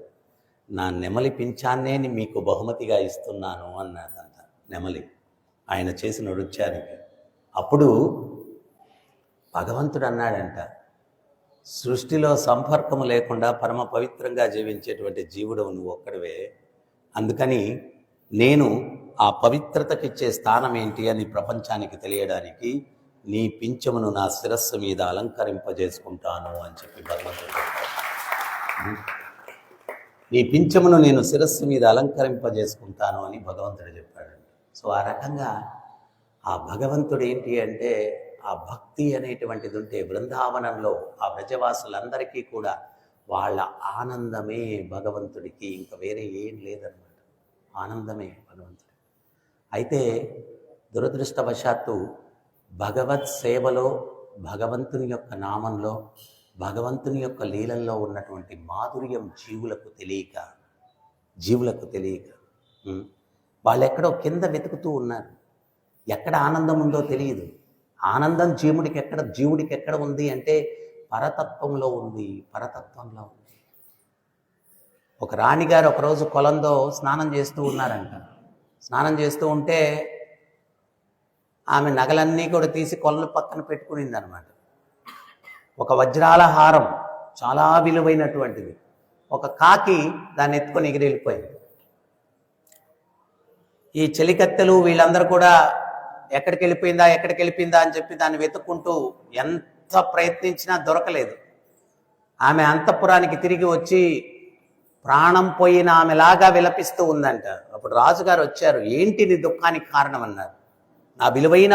నా నెమలి పింఛాన్నే మీకు బహుమతిగా ఇస్తున్నాను అన్నదంట నెమలి ఆయన చేసిన నృత్యానికి. అప్పుడు భగవంతుడు అన్నాడంట, సృష్టిలో సంపర్కము లేకుండా పరమ పవిత్రంగా జీవించేటువంటి జీవుడు నువ్వు ఒక్కడివే, అందుకని నేను ఆ పవిత్రతకిచ్చే స్థానం ఏంటి అని ప్రపంచానికి తెలియడానికి నీ పింఛమును నా శిరస్సు మీద అలంకరింపజేసుకుంటాను అని చెప్పి భగవంతుడు చెప్పాడు. నీ పింఛమును నేను శిరస్సు మీద అలంకరింపజేసుకుంటాను అని భగవంతుడు చెప్పాడు. సో ఆ రకంగా ఆ భగవంతుడు ఏంటి అంటే ఆ భక్తి అనేటువంటిది ఉంటే బృందావనంలో ఆ బ్రజవాసులందరికీ కూడా వాళ్ళ ఆనందమే భగవంతుడికి, ఇంకా వేరే ఏం లేదనమాట, ఆనందమే భగవంతుడు. అయితే దురదృష్టవశాత్తు భగవత్ సేవలో, భగవంతుని యొక్క నామంలో, భగవంతుని యొక్క లీలల్లో ఉన్నటువంటి మాధుర్యం జీవులకు తెలియక వాళ్ళు ఎక్కడో కింద వెతుకుతూ ఉన్నారు. ఎక్కడ ఆనందం ఉందో తెలియదు. ఆనందం జీవుడికి ఎక్కడ ఉంది అంటే పరతత్వంలో ఉంది, పరతత్వంలో ఉంది. ఒక రాణిగారు ఒకరోజు కొలంలో స్నానం చేస్తూ ఉన్నారంట. స్నానం చేస్తూ ఉంటే ఆమె నగలన్నీ కూడా తీసి కొలను పక్కన పెట్టుకునింది అనమాట. ఒక వజ్రాల హారం, చాలా విలువైనటువంటిది, ఒక కాకి దాన్ని ఎత్తుకొని ఎగిరి వెళ్ళిపోయింది. ఈ చెలికత్తెలు వీళ్ళందరూ కూడా ఎక్కడికి వెళ్ళిపోయిందా అని చెప్పి దాన్ని వెతుక్కుంటూ ఎంత ప్రయత్నించినా దొరకలేదు. ఆమె అంతఃపురానికి తిరిగి వచ్చి ప్రాణం పోయిన ఆమెలాగా విలపిస్తూ ఉందంట. అప్పుడు రాజుగారు వచ్చారు. ఏంటి నీ దుఃఖానికి కారణం అన్నారు. నా విలువైన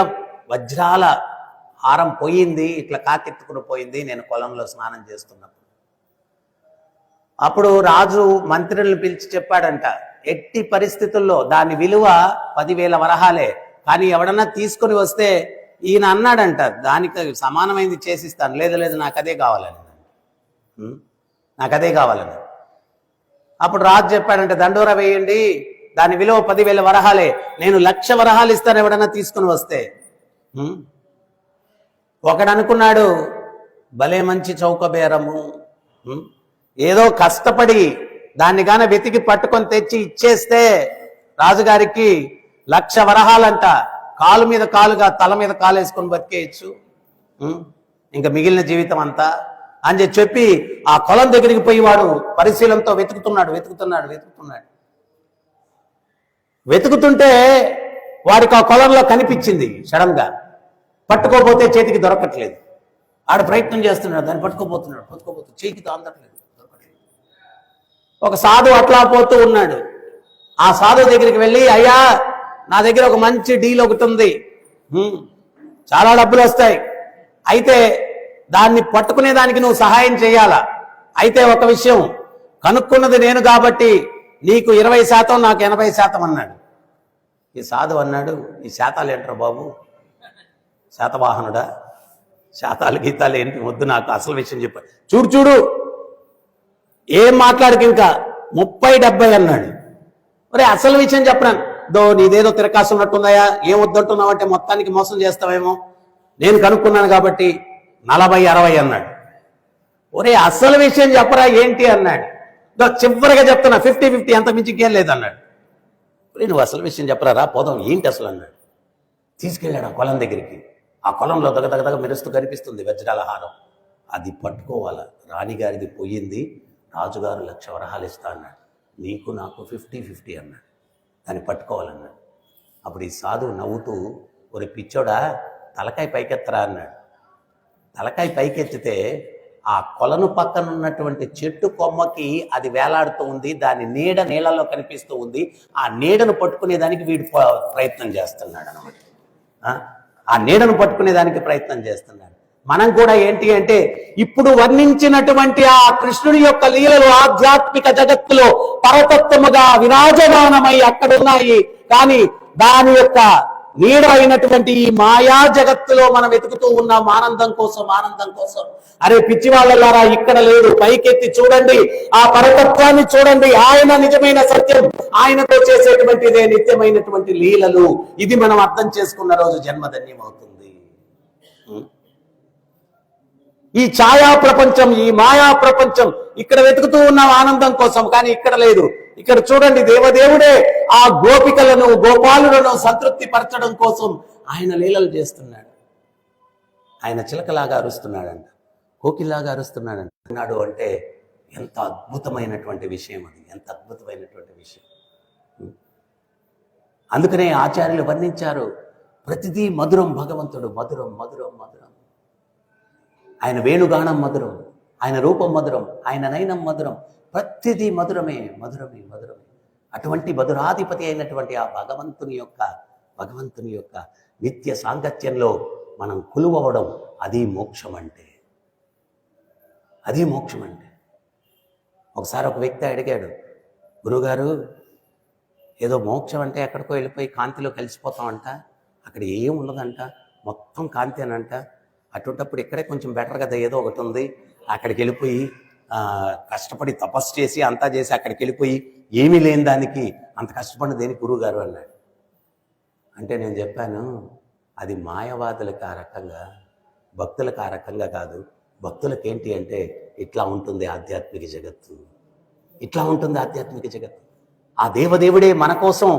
వజ్రాల హారం పోయింది, ఇట్లా కాకెత్తుకుని పోయింది నేను కొలంలో స్నానం చేస్తున్నప్పుడు. అప్పుడు రాజు మంత్రులను పిలిచి చెప్పాడంట, ఎట్టి పరిస్థితుల్లో దాని విలువ 10,000 వరహాలే, కానీ ఎవడన్నా తీసుకొని వస్తే ఈయన అన్నాడంట దానికి సమానమైంది చేసిస్తాను. లేదు నాకదే కావాలని. అప్పుడు రాజు చెప్పాడంటే దండోరా వేయండి, దాని విలువ 10,000 వరహాలే, నేను 1,00,000 వరహాలు ఇస్తాను ఎవడన్నా తీసుకుని వస్తే. ఒకడు అనుకున్నాడు భలే మంచి చౌక బేరము, ఏదో కష్టపడి దాన్ని గాన వెతికి పట్టుకొని తెచ్చి ఇచ్చేస్తే రాజుగారికి 1,00,000 వరహాలంట, కాలు మీద కాలుగా తల మీద కాలు వేసుకొని బతికేయచ్చు ఇంకా మిగిలిన జీవితం అంతా అని చెప్పి ఆ కొలం దగ్గరికి పోయి వాడు పరిశీలనతో వెతుకుతుంటే వాడికి ఆ కొలంలో కనిపించింది. సడన్ గా పట్టుకోపోతే చేతికి దొరకట్లేదు. ఆడు ప్రయత్నం చేస్తున్నాడు, దాన్ని పట్టుకోపోతూ చేతికి అందట్లేదు, దొరకట్లేదు. ఒక సాధువు అట్లా పోతూ ఉన్నాడు. ఆ సాధువు దగ్గరికి వెళ్ళి, అయ్యా నా దగ్గర ఒక మంచి డీల్ ఒకటి ఉంది, చాలా డబ్బులు వస్తాయి, అయితే దాన్ని పట్టుకునే దానికి నువ్వు సహాయం చేయాలా. అయితే ఒక విషయం, కనుక్కున్నది నేను కాబట్టి నీకు 20%, నాకు 80% అన్నాడు. ఈ సాధువు అన్నాడు, ఈ శాతాలు ఏంట్రా బాబు, శాతవాహనుడా, శాతాలు గీతాలు ఏంటి వద్దు, నాకు అసలు విషయం చెప్పాడు. చూడు ఏం మాట్లాడికి, ఇంకా 30-70 అన్నాడు. ఒరే అసలు విషయం చెప్పరాను, నీదేదో తిరకాసు ఉన్నట్టుందయా, ఏం వద్దంటున్నావు అంటే మొత్తానికి మోసం చేస్తావేమో, నేను కనుక్కున్నాను కాబట్టి 40-60 అన్నాడు. ఒరే అసలు విషయం చెప్పరా ఏంటి అన్నాడు. చివరిగా చెప్తున్నా 50-50, అంత మించి ఇంకేం లేదన్నాడు. నువ్వు అసలు విషయం చెప్పరా, పోదాం ఏంటి అసలు అన్నాడు. తీసుకెళ్ళాడు ఆ కొలం దగ్గరికి. ఆ కొలంలో దగదగదగ మెరుస్తూ కనిపిస్తుంది వజ్రాల హారం. అది పట్టుకోవాలా, రాణిగారిది పోయింది, రాజుగారు 1,00,000 వరహాలు ఇస్తా అన్నాడు, నీకు నాకు 50-50 అన్నాడు, దాన్ని పట్టుకోవాలన్నాడు. అప్పుడు ఈ సాధువు నవ్వుతూ, ఒరే పిచ్చోడా తలకాయ పైకెత్తరా అన్నాడు. తలకాయ పైకెత్తితే ఆ కొలను పక్కన ఉన్నటువంటి చెట్టు కొమ్మకి అది వేలాడుతూ ఉంది, దాని నీడ నీళ్ళలో కనిపిస్తూ ఉంది. ఆ నీడను పట్టుకునేదానికి వీడు ప్రయత్నం చేస్తున్నాడు అన్నమాట. ఆ నీడను పట్టుకునేదానికి ప్రయత్నం చేస్తున్నాడు. మనం కూడా ఏంటి అంటే ఇప్పుడు వర్ణించినటువంటి ఆ కృష్ణుడి యొక్క లీలలు ఆధ్యాత్మిక జగత్తులో పరతత్వముగా విరాజమానమై అక్కడున్నాయి. కానీ దాని యొక్క నీడ అయినటువంటి ఈ మాయా జగత్తులో మనం వెతుకుతూ ఉన్నాం ఆనందం కోసం. అరే పిచ్చి వాళ్ళలారా, ఇక్కడ లేదు, పైకెత్తి చూడండి, ఆ పరతత్వాన్ని చూడండి, ఆయన నిజమైన సత్యం, ఆయనతో చేసేటువంటిదే నిత్యమైనటువంటి లీలలు. ఇది మనం అర్థం చేసుకున్న రోజు జన్మధన్యమవుతుంది. ఈ ఛాయా ప్రపంచం, ఈ మాయా ప్రపంచం, ఇక్కడ వెతుకుతూ ఉన్నాం ఆనందం కోసం, కానీ ఇక్కడ లేదు. ఇక్కడ చూడండి, దేవదేవుడే ఆ గోపికలను గోపాలులను సంతృప్తి పరచడం కోసం ఆయన లీలలు చేస్తున్నాడు. ఆయన చిలకలాగా అరుస్తున్నాడంట, కోకిలాగా అరుస్తున్నాడంట. అన్నాడు అంటే ఎంత అద్భుతమైనటువంటి విషయం అది, ఎంత అద్భుతమైనటువంటి విషయం. అందుకనే ఆచార్యులు వర్ణించారు, ప్రతిదీ మధురం, భగవంతుడు మధురం. ఆయన వేణుగానం మధురం, ఆయన రూపం మధురం, ఆయన నయనం మధురం, ప్రతిదీ మధురమే. అటువంటి మధురాధిపతి అయినటువంటి ఆ భగవంతుని యొక్క నిత్య సాంగత్యంలో మనం కొలువవడం, అది మోక్షం అంటే. ఒకసారి ఒక వ్యక్తి అడిగాడు, గురుగారు ఏదో మోక్షం అంటే ఎక్కడికో వెళ్ళిపోయి కాంతిలో కలిసిపోతామంట, అక్కడ ఏం ఉండదంట, మొత్తం కాంతి అనంట. అటువంటిప్పుడు ఇక్కడే కొంచెం బెటర్ కదా, ఏదో ఒకటి ఉంది, అక్కడికి వెళ్ళిపోయి కష్టపడి తపస్సు చేసి అంతా చేసి అక్కడికి వెళ్ళిపోయి ఏమీ లేని దానికి అంత కష్టపడి దేని గురువు గారు అన్నాడు. అంటే నేను చెప్పాను, అది మాయవాదులకు ఆ రకంగా, భక్తులకు ఆ రకంగా కాదు. భక్తులకు ఏంటి అంటే ఇట్లా ఉంటుంది ఆధ్యాత్మిక జగత్తు, ఇట్లా ఉంటుంది ఆధ్యాత్మిక జగత్తు. ఆ దేవదేవుడే మన కోసం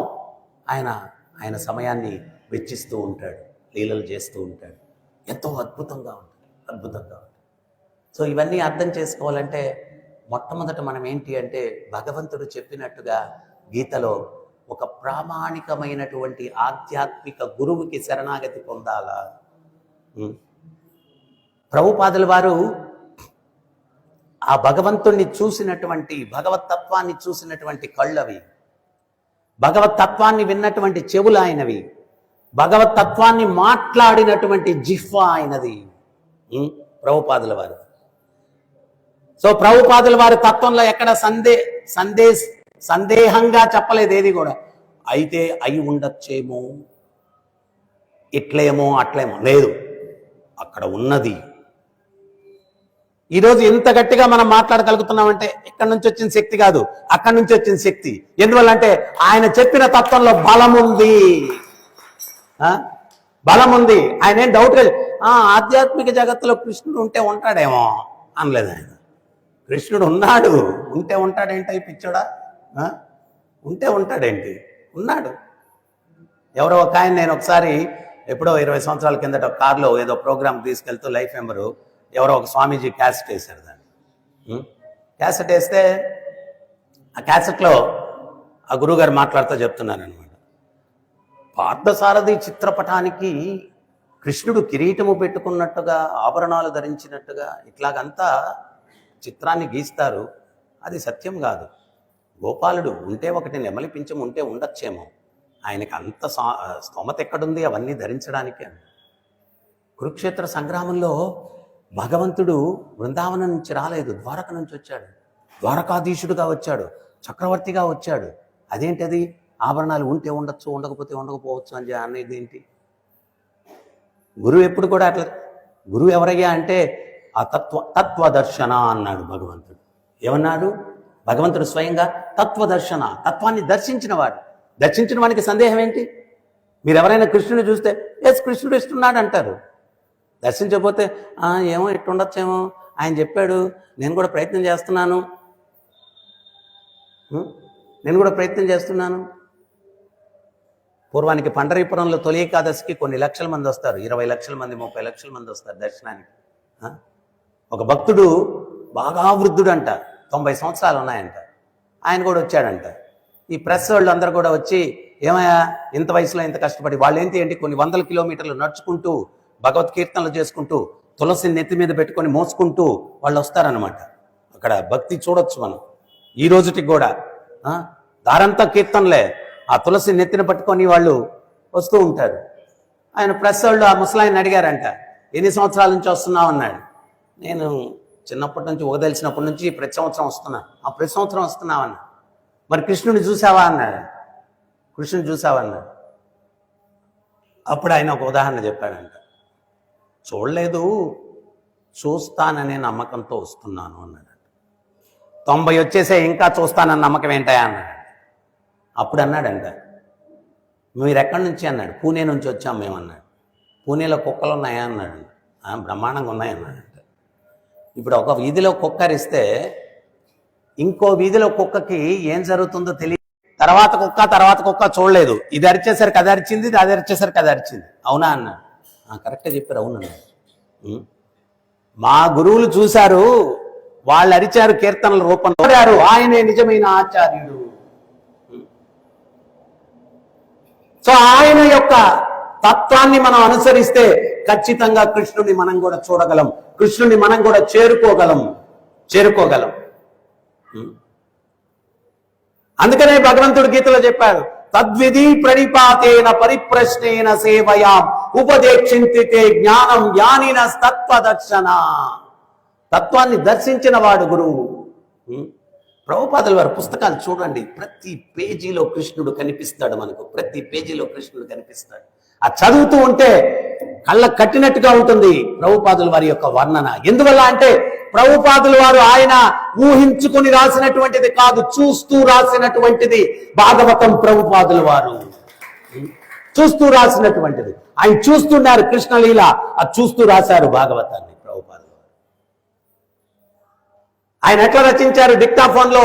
ఆయన సమయాన్ని వెచ్చిస్తూ ఉంటాడు, లీలలు చేస్తూ ఉంటాడు. ఎంతో అద్భుతంగా ఉంటుంది, అద్భుతంగా ఉంటుంది. సో ఇవన్నీ అర్థం చేసుకోవాలంటే మొట్టమొదట మనం ఏంటి అంటే భగవంతుడు చెప్పినట్టుగా గీతలో ఒక ప్రామాణికమైనటువంటి ఆధ్యాత్మిక గురువుకి శరణాగతి పొందాలా. ప్రభుపాదుల వారు ఆ భగవంతుణ్ణి చూసినటువంటి, భగవతత్వాన్ని చూసినటువంటి కళ్ళవి, భగవతత్వాన్ని విన్నటువంటి చెవులు ఆయనవి, భగవతత్వాన్ని మాట్లాడినటువంటి జిహ్వా ఆయనది ప్రభుపాదుల వారు. సో ప్రభుపాదుల వారి తత్వంలో ఎక్కడ సందేహంగా చెప్పలేదు ఏది కూడా. అయితే అయి ఉండొచ్చేమో, ఇట్లేమో అట్లేమో లేదు, అక్కడ ఉన్నది. ఈరోజు ఎంత గట్టిగా మనం మాట్లాడగలుగుతున్నామంటే ఇక్కడి నుంచి వచ్చిన శక్తి కాదు, అక్కడి నుంచి వచ్చిన శక్తి. ఎందువల్లంటే ఆయన చెప్పిన తత్వంలో బలం ఉంది, బలం ఉంది. ఆయన ఏం డౌట్ లేదు. ఆధ్యాత్మిక జగత్తులో కృష్ణుడు ఉంటే ఉంటాడేమో అనలేదు ఆయన. కృష్ణుడు ఉన్నాడు, ఉంటే ఉంటాడేంటి పిచ్చోడా, ఉంటే ఉంటాడేంటి, ఉన్నాడు. ఎవరో ఒక ఆయన, నేను ఒకసారి ఎప్పుడో 20 సంవత్సరాల కిందట కార్లో ఏదో ప్రోగ్రామ్ తీసుకెళ్తూ లైఫ్ మెంబరు ఎవరో ఒక స్వామీజీ క్యాసెట్ వేశారు. దాన్ని క్యాసెట్ వేస్తే ఆ క్యాసెట్లో ఆ గురువుగారు మాట్లాడుతూ చెప్తున్నారనమాట, పార్థసారథి చిత్రపటానికి కృష్ణుడు కిరీటము పెట్టుకున్నట్టుగా, ఆభరణాలు ధరించినట్టుగా ఇట్లాగంతా చిత్రాన్ని గీస్తారు. అది సత్యం కాదు. గోపాలుడు ఉంటే ఒకటి, నెమలి పించం ఉంటే ఉండొచ్చేమో, ఆయనకి అంత స్తోమత ఎక్కడుంది అవన్నీ ధరించడానికి. కురుక్షేత్ర సంగ్రామంలో భగవంతుడు బృందావనం నుంచి రాలేదు, ద్వారక నుంచి వచ్చాడు. ద్వారకాధీశుడుగా వచ్చాడు, చక్రవర్తిగా వచ్చాడు. అదేంటది, ఆభరణాలు ఉంటే ఉండొచ్చు, ఉండకపోతే ఉండకపోవచ్చు అని అనేది ఏంటి? గురువు ఎప్పుడు కూడా అట్లా. గురువు ఎవరయ్యా అంటే ఆ తత్వదర్శన అన్నాడు భగవంతుడు. ఏమన్నాడు భగవంతుడు స్వయంగా? తత్వదర్శన, తత్వాన్ని దర్శించిన వాడు. దర్శించిన వానికి సందేహం ఏంటి? మీరు ఎవరైనా కృష్ణుని చూస్తే ఎస్ కృష్ణుడు ఇస్తున్నాడు అంటారు. దర్శించకపోతే ఏమో ఇట్టుండొచ్చేమో, ఆయన చెప్పాడు, నేను కూడా ప్రయత్నం చేస్తున్నాను, పూర్వానికి పండరీపురంలో తొలి ఏకాదశికి కొన్ని లక్షల మంది వస్తారు, 20 లక్షల మంది 30 లక్షల మంది వస్తారు దర్శనానికి. ఒక భక్తుడు బాగా వృద్ధుడంట, 90 సంవత్సరాలు ఉన్నాయంట, ఆయన కూడా వచ్చాడంట. ఈ ప్రెస్ వాళ్ళు అందరూ కూడా వచ్చి, ఏమయ్యా ఇంత వయసులో ఇంత కష్టపడి, వాళ్ళు ఏంటి కొన్ని 100 కిలోమీటర్లు నడుచుకుంటూ భగవత్ కీర్తనలు చేసుకుంటూ తులసిని నెత్తి మీద పెట్టుకొని మోసుకుంటూ వాళ్ళు వస్తారనమాట. అక్కడ భక్తి చూడొచ్చు మనం ఈ రోజుకి కూడా. దారంతా కీర్తనలే, ఆ తులసి నెత్తిన పట్టుకొని వాళ్ళు వస్తూ ఉంటారు. ఆయన ప్రెస్ వాళ్ళు ఆ ముసలాయన్ని అడిగారంట, ఎన్ని సంవత్సరాల నుంచి వస్తున్నావు అన్నాడు. నేను చిన్నప్పటి నుంచి తెలిసినప్పటి నుంచి ప్రతి సంవత్సరం వస్తున్నాను. ప్రతి సంవత్సరం వస్తున్నావన్నా. మరి కృష్ణుని చూసావా అన్నాడు. కృష్ణుని చూసావా అన్నాడు. అప్పుడు ఆయన ఒక ఉదాహరణ చెప్పాడంట, చూడలేదు, చూస్తాననే నమ్మకంతో వస్తున్నాను అన్నాడు. 90 వచ్చేసే ఇంకా చూస్తానన్న నమ్మకం ఏంటయా అన్నాడు. అప్పుడు అన్నాడంట, మీరు ఎక్కడి నుంచి అన్నాడు. పూణే నుంచి వచ్చాం మేము అన్నాడు. పూణేలో కుక్కలు ఉన్నాయా అన్నాడు. బ్రహ్మాండంగా ఉన్నాయన్నాడంట. ఇప్పుడు ఒక వీధిలో కుక్క అరిస్తే ఇంకో వీధిలో కుక్కకి ఏం జరుగుతుందో తెలియదు. తర్వాత కుక్క చూడలేదు, ఇది అరిచేసరికి అది అరిచింది, అది అరిచేసరికి అది అరిచింది. అవునా అన్నాడు. కరెక్ట్గా చెప్పారు, అవునన్నాడు. మా గురువులు చూశారు, వాళ్ళు అరిచారు కీర్తనల రూపంలో, ఆయనే నిజమైన ఆచార్యుడు. సో ఆయన యొక్క తత్వాన్ని మనం అనుసరిస్తే ఖచ్చితంగా కృష్ణుని మనం కూడా చూడగలం, కృష్ణుని మనం కూడా చేరుకోగలం. అందుకనే భగవంతుడు గీతలో చెప్పాడు, తద్విధి ప్రణిపాతేన పరిప్రశ్నేన సేవయాం ఉపదేక్షింతితే జ్ఞానం జ్ఞానిన తత్వదర్శన. తత్వాన్ని దర్శించిన వాడు గురువు. ప్రభుపాదుల వారి పుస్తకాలు చూడండి, ప్రతి పేజీలో కృష్ణుడు కనిపిస్తాడు మనకు, ప్రతి పేజీలో కృష్ణుడు కనిపిస్తాడు. ఆ చదువుతూ ఉంటే కళ్ళ కట్టినట్టుగా ఉంటుంది ప్రభుపాదుల వారి యొక్క వర్ణన. ఎందువల్ల అంటే ప్రభుపాదుల వారు ఆయన ఊహించుకుని రాసినటువంటిది కాదు, చూస్తూ రాసినటువంటిది భాగవతం ప్రభుపాదుల వారు. చూస్తూ రాసినటువంటిది. ఆయన చూస్తున్నారు కృష్ణలీల, అది చూస్తూ రాశారు భాగవతాన్ని ప్రభుపాదులు. ఆయన ఎట్లా రచించారు? డిక్టాఫోన్ లో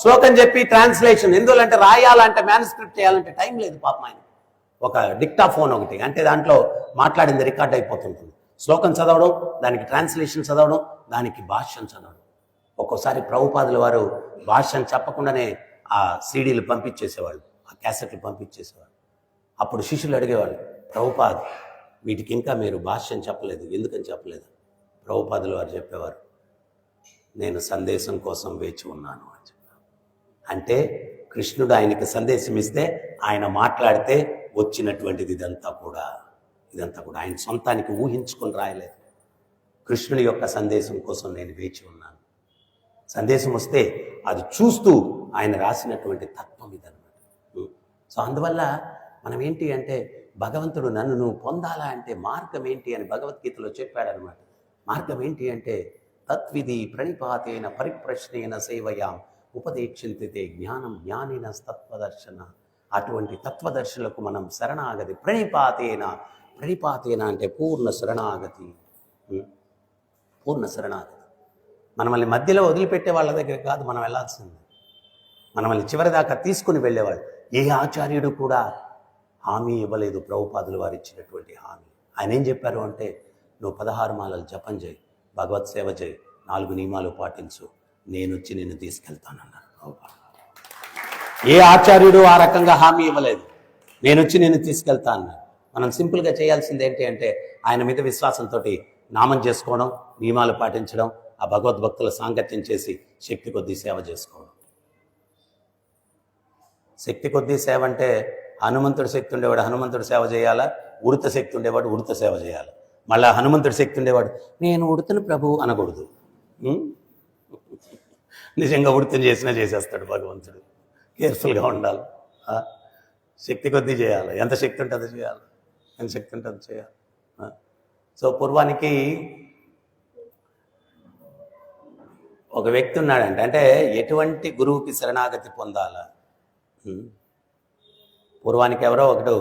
శ్లోకం చెప్పి ట్రాన్స్లేషన్. ఎందుకంటే రాయాలంటే మ్యానుస్క్రిప్ట్ చేయాలంటే టైం లేదు పాపం ఆయన. ఒక డిక్టాఫోన్ ఒకటి, అంటే దాంట్లో మాట్లాడింది రికార్డ్ అయిపోతుంటుంది. శ్లోకం చదవడం, దానికి ట్రాన్స్లేషన్ చదవడం, దానికి భాష్యం చదవడం. ఒక్కోసారి ప్రభుపాదుల వారు భాష్యం చెప్పకుండానే ఆ సీడీలు పంపించేసేవాళ్ళు, ఆ క్యాసెట్లు పంపించేసేవాళ్ళు. అప్పుడు శిష్యులు అడిగేవాళ్ళు, ప్రభుపాద్ వీటికి ఇంకా మీరు భాష్యం చెప్పలేదు, ఎందుకని చెప్పలేదు? ప్రభుపాదుల వారు చెప్పేవారు, నేను సందేశం కోసం వేచి ఉన్నాను అని చెప్పారు. అంటే కృష్ణుడు ఆయనకి సందేశం ఇస్తే ఆయన మాట్లాడితే వచ్చినటువంటిది ఇదంతా కూడా ఆయన సొంతానికి ఊహించుకొని రాయలేదు. కృష్ణుడి యొక్క సందేశం కోసం నేను వేచి ఉన్నాను. సందేశం వస్తే అది చూస్తూ ఆయన రాసినటువంటి తత్వం ఇదన్నమాట. సో అందువల్ల మనం ఏంటి అంటే, భగవంతుడు నన్ను నువ్వు పొందాలా అంటే మార్గం ఏంటి అని భగవద్గీతలో చెప్పాడనమాట. మార్గం ఏంటి అంటే, తత్విధి ప్రణిపాతేన పరిప్రశ్నేన సేవయాం ఉపదేక్షింతితే జ్ఞానం జ్ఞానిన తత్వదర్శన. అటువంటి తత్వదర్శులకు మనం శరణాగతి. ప్రణిపాతేన అంటే పూర్ణ శరణాగతి. పూర్ణ శరణాగతి. మనల్ని మధ్యలో వదిలిపెట్టే వాళ్ళ దగ్గర కాదు మనం వెళ్ళాల్సింది, మనల్ని చివరి దాకా తీసుకుని వెళ్ళేవాళ్ళు. ఏ ఆచార్యుడు కూడా హామీ ఇవ్వలేదు ప్రభుపాదులు వారు ఇచ్చినటువంటి హామీ. ఆయన ఏం చెప్పారు అంటే, నువ్వు 16 మాలలు జపం చేయి, భగవత్ సేవ చేయి, 4 నియమాలు పాటించు, నేను వచ్చి నిన్ను తీసుకెళ్తానన్నారు. ఏ ఆచార్యుడు ఆ రకంగా హామీ ఇవ్వలేదు, నేను వచ్చి నిన్ను తీసుకెళ్తా అన్నారు. మనం సింపుల్గా చేయాల్సింది ఏంటి అంటే, ఆయన మీద విశ్వాసంతో నామం చేసుకోవడం, నియమాలు పాటించడం, ఆ భగవద్భక్తుల సాంగత్యం చేసి శక్తి కొద్దీ సేవ చేసుకోవడం. శక్తి కొద్దీ సేవ అంటే హనుమంతుడి శక్తి ఉండేవాడు హనుమంతుడి సేవ చేయాలా, ఉడత శక్తి ఉండేవాడు ఉడత సేవ చేయాలి. మళ్ళీ హనుమంతుడి శక్తి ఉండేవాడు నేను ఉడతను ప్రభు అనకూడదు. నిజంగా ఉడతను చేసినా చేసేస్తాడు భగవంతుడు. కేర్ఫుల్గా ఉండాలి. శక్తి కొద్దీ చేయాలి, ఎంత శక్తి ఉంటే అది చేయాలి, ఎంత శక్తి ఉంటే అది చేయాలి. సో పూర్వానికి ఒక వ్యక్తి ఉన్నాడంటే, అంటే ఎటువంటి గురువుకి శరణాగతి పొందాలా? పూర్వానికి ఎవరో ఒకడు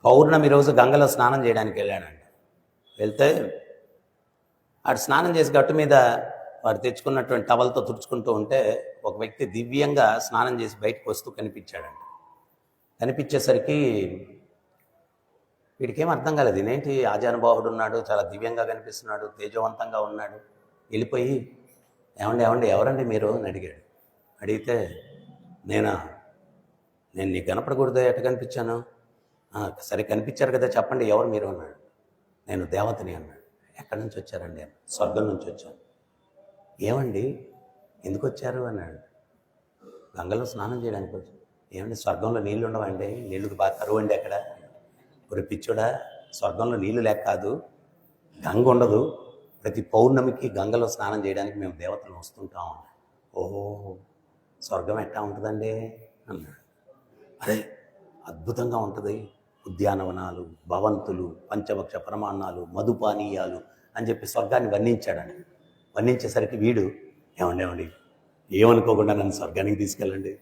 పౌర్ణమి రోజు గంగలో స్నానం చేయడానికి వెళ్ళాడంట. వెళ్తే ఆడు స్నానం చేసి గట్టు మీద వాడు తెచ్చుకున్నటువంటి టవల్తో తుడుచుకుంటూ ఉంటే ఒక వ్యక్తి దివ్యంగా స్నానం చేసి బయటకు వస్తూ కనిపించాడంట. కనిపించేసరికి వీడికేం అర్థం కాలేదు, ఇదేంటి ఆజానుబాహుడు ఉన్నాడు, చాలా దివ్యంగా కనిపిస్తున్నాడు, తేజవంతంగా ఉన్నాడు. వెళ్ళిపోయి ఏమండి ఎవరండి మీరు అని అడిగాడు. అడిగితే నేను నీకు కనపడకూడదు, ఎట్ట కనిపించాను? సరే కనిపించారు కదా చెప్పండి ఎవరు మీరు అన్నాడు. నేను దేవతని అన్నాడు. ఎక్కడి నుంచి వచ్చారండి? స్వర్గం నుంచి వచ్చాను. ఏమండి ఎందుకు వచ్చారు అన్నాడు. గంగలో స్నానం చేయడానికి వచ్చాను. ఏమండి స్వర్గంలో నీళ్ళు ఉండవండి? నీళ్ళకి బాగా కరువు అండి అక్కడ. ఒక పిచ్చోడా, స్వర్గంలో నీళ్ళు లేక కాదు, గంగ ఉండదు. ప్రతి పౌర్ణమికి గంగలో స్నానం చేయడానికి మేము దేవతలు వస్తుంటాం. ఓహో స్వర్గం ఎట్టా ఉంటుందండి అన్నాడు. అరే అద్భుతంగా ఉంటుంది, ఉద్యానవనాలు, భవంతులు, పంచభక్ష ప్రమాణాలు, మధుపానీయాలు అని చెప్పి స్వర్గాన్ని వర్ణించాడండి. వర్ణించేసరికి వీడు ఏమండి ఏమనుకోకుండా నన్ను స్వర్గానికి తీసుకెళ్ళండి.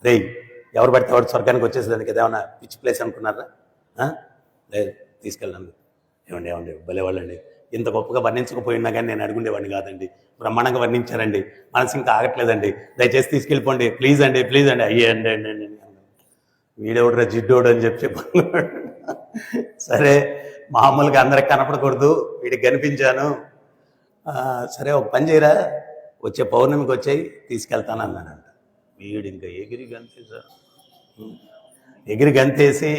రే ఎవరు పడితే వాడు స్వర్గానికి వచ్చేసేదానికి ఏమైనా పిచ్చి ప్లేస్ అనుకున్నారా? లేదు తీసుకెళ్ళండి. ఏమండి భలేవాళ్ళండి, ఇంత గొప్పగా వర్ణించకపోయినా కానీ నేను అడుగుండేవాడిని కాదండి, బ్రహ్మాండంగా వర్ణించారండి, మనసు ఇంకా ఆగట్లేదండి, దయచేసి తీసుకెళ్ళిపోండి ప్లీజ్ అండి అయ్యండి అండి. వీడెవడరా జిడ్డోడు అని చెప్పి సరే మామూలుగా అందరికి కనపడకూడదు, వీడికి కనిపించాను, సరే ఒక పని చేయరా, వచ్చే పౌర్ణమికి వచ్చాయి తీసుకెళ్తాను అన్నానంట. వీడు ఇంకా ఎగిరి గంతేసి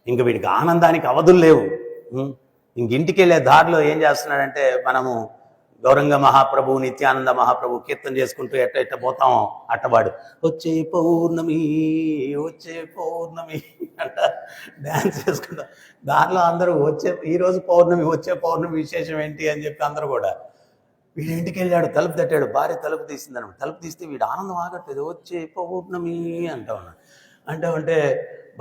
ఇంక వీడికి ఆనందానికి అవధులు లేవు. ఇంక ఇంటికి వెళ్ళే దారిలో ఏం చేస్తున్నాడంటే, మనము గౌరంగ మహాప్రభు, నిత్యానంద మహాప్రభు కీర్తన చేసుకుంటూ ఎట్ట పోతాం అట్టవాడు వచ్చే పౌర్ణమి అంట డ్యాన్స్ చేసుకుంటాం. దారిలో అందరూ ఈరోజు పౌర్ణమి, వచ్చే పౌర్ణమి విశేషం ఏంటి అని చెప్పి అందరూ కూడా. వీడి ఇంటికి వెళ్ళాడు, తలుపు తట్టాడు, భార్య తలుపు తీసిందనమాట. తలుపు తీస్తే వీడు ఆనందం ఆగట్లేదు, వచ్చే పౌర్ణమి అంటా ఉన్నాడు. అంటే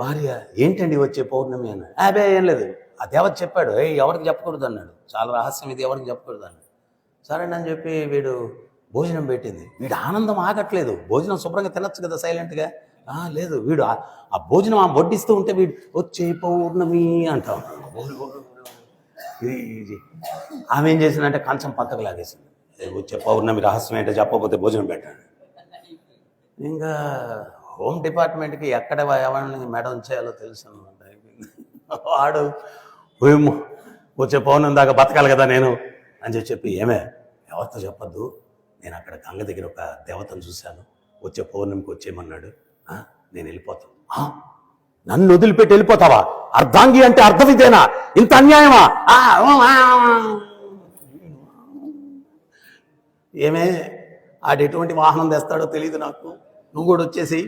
భార్య ఏంటండి వచ్చే పౌర్ణమి అన్నాడు. అదే ఏం లేదు, ఆ దేవత చెప్పాడు, ఎవరికి చెప్పకూడదు అన్నాడు, చాలా రహస్యం ఇది, ఎవరికి చెప్పకూడదు అన్నాడు. సరేనని చెప్పి వీడు భోజనం పెట్టింది. వీడు ఆనందం ఆగట్లేదు, భోజనం శుభ్రంగా తినచ్చు కదా సైలెంట్గా, లేదు వీడు ఆ భోజనం ఆ వడ్డిస్తూ ఉంటే వీడు వచ్చే పౌర్ణమి అంటాం. ఇది ఆమె ఏం చేసిందంటే కంచం పక్కకు లాగేసింది. వచ్చే పౌర్ణమి రహస్యం ఏంటో చెప్పకపోతే భోజనం పెట్టాడు. ఇంకా హోమ్ డిపార్ట్మెంట్కి ఎక్కడ ఎవరిని మేడం చేయాలో తెలుసు అనమాట. వాడు వచ్చే పౌర్ణమి దాకా బతకాలి కదా నేను అని చెప్పి ఏమే ఎవరితో చెప్పద్దు, నేను అక్కడ గంగ దగ్గర ఒక దేవతను చూశాను, వచ్చే పౌర్ణమికి వచ్చేయమన్నాడు, నేను వెళ్ళిపోతాను. నన్ను వదిలిపెట్టి వెళ్ళిపోతావా? అర్ధాంగి అంటే అర్థం ఇదేనా? ఇంత అన్యాయమా? ఏమే ఆడు ఎటువంటి వాహనం తెస్తాడో తెలియదు నాకు, నువ్వు కూడా వచ్చేసి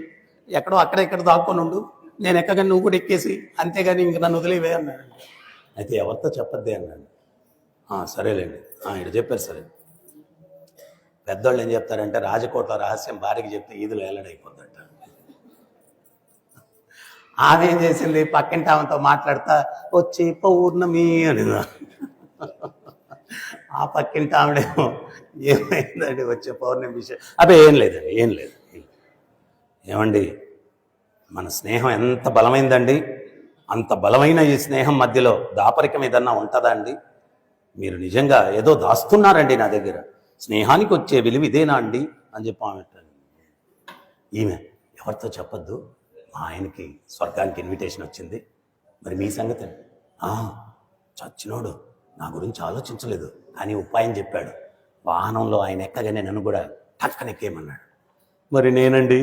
ఎక్కడో అక్కడ దాక్కొని ఉండు, నేను ఎక్కగానే నువ్వు కూడా ఎక్కేసి, అంతేగాని ఇంక నన్ను వదిలేవే అన్నాడు. అయితే ఎవరితో చెప్పద్దే అన్నాడు. సరేలేండి ఇక్కడ చెప్పారు. సరే, పెద్దోళ్ళు ఏం చెప్తారంటే రాజకోటలో రహస్యం భార్యకి చెప్తే ఈదులో ఏలడైపోద్దట. ఆమె ఏం చేసింది, పక్కింటి ఆమెతో మాట్లాడతా వచ్చి పౌర్ణమి అని. ఆ పక్కింటి ఆవిడేమో ఏమైందండి వచ్చే పౌర్ణమి విషయం? ఏం లేదండి, ఏం లేదు. ఏమండి, మన స్నేహం ఎంత బలమైందండి, అంత బలమైన ఈ స్నేహం మధ్యలో దాపరికం ఏదన్నా ఉంటుందా అండి? మీరు నిజంగా ఏదో దాస్తున్నారండి నా దగ్గర, స్నేహానికి వచ్చే విలువ ఇదేనా అండి అని చెప్పి ఆమె. ఈమె ఎవరితో చెప్పొద్దు, మా ఆయనకి స్వర్గానికి ఇన్విటేషన్ వచ్చింది, మరి మీ సంగతి? చచ్చినోడు నా గురించి ఆలోచించలేదు, కానీ ఉపాయం చెప్పాడు. వాహనంలో ఆయన ఎక్కగానే నన్ను కూడా టక్కనెక్కేయమన్నాడు. మరి నేనండి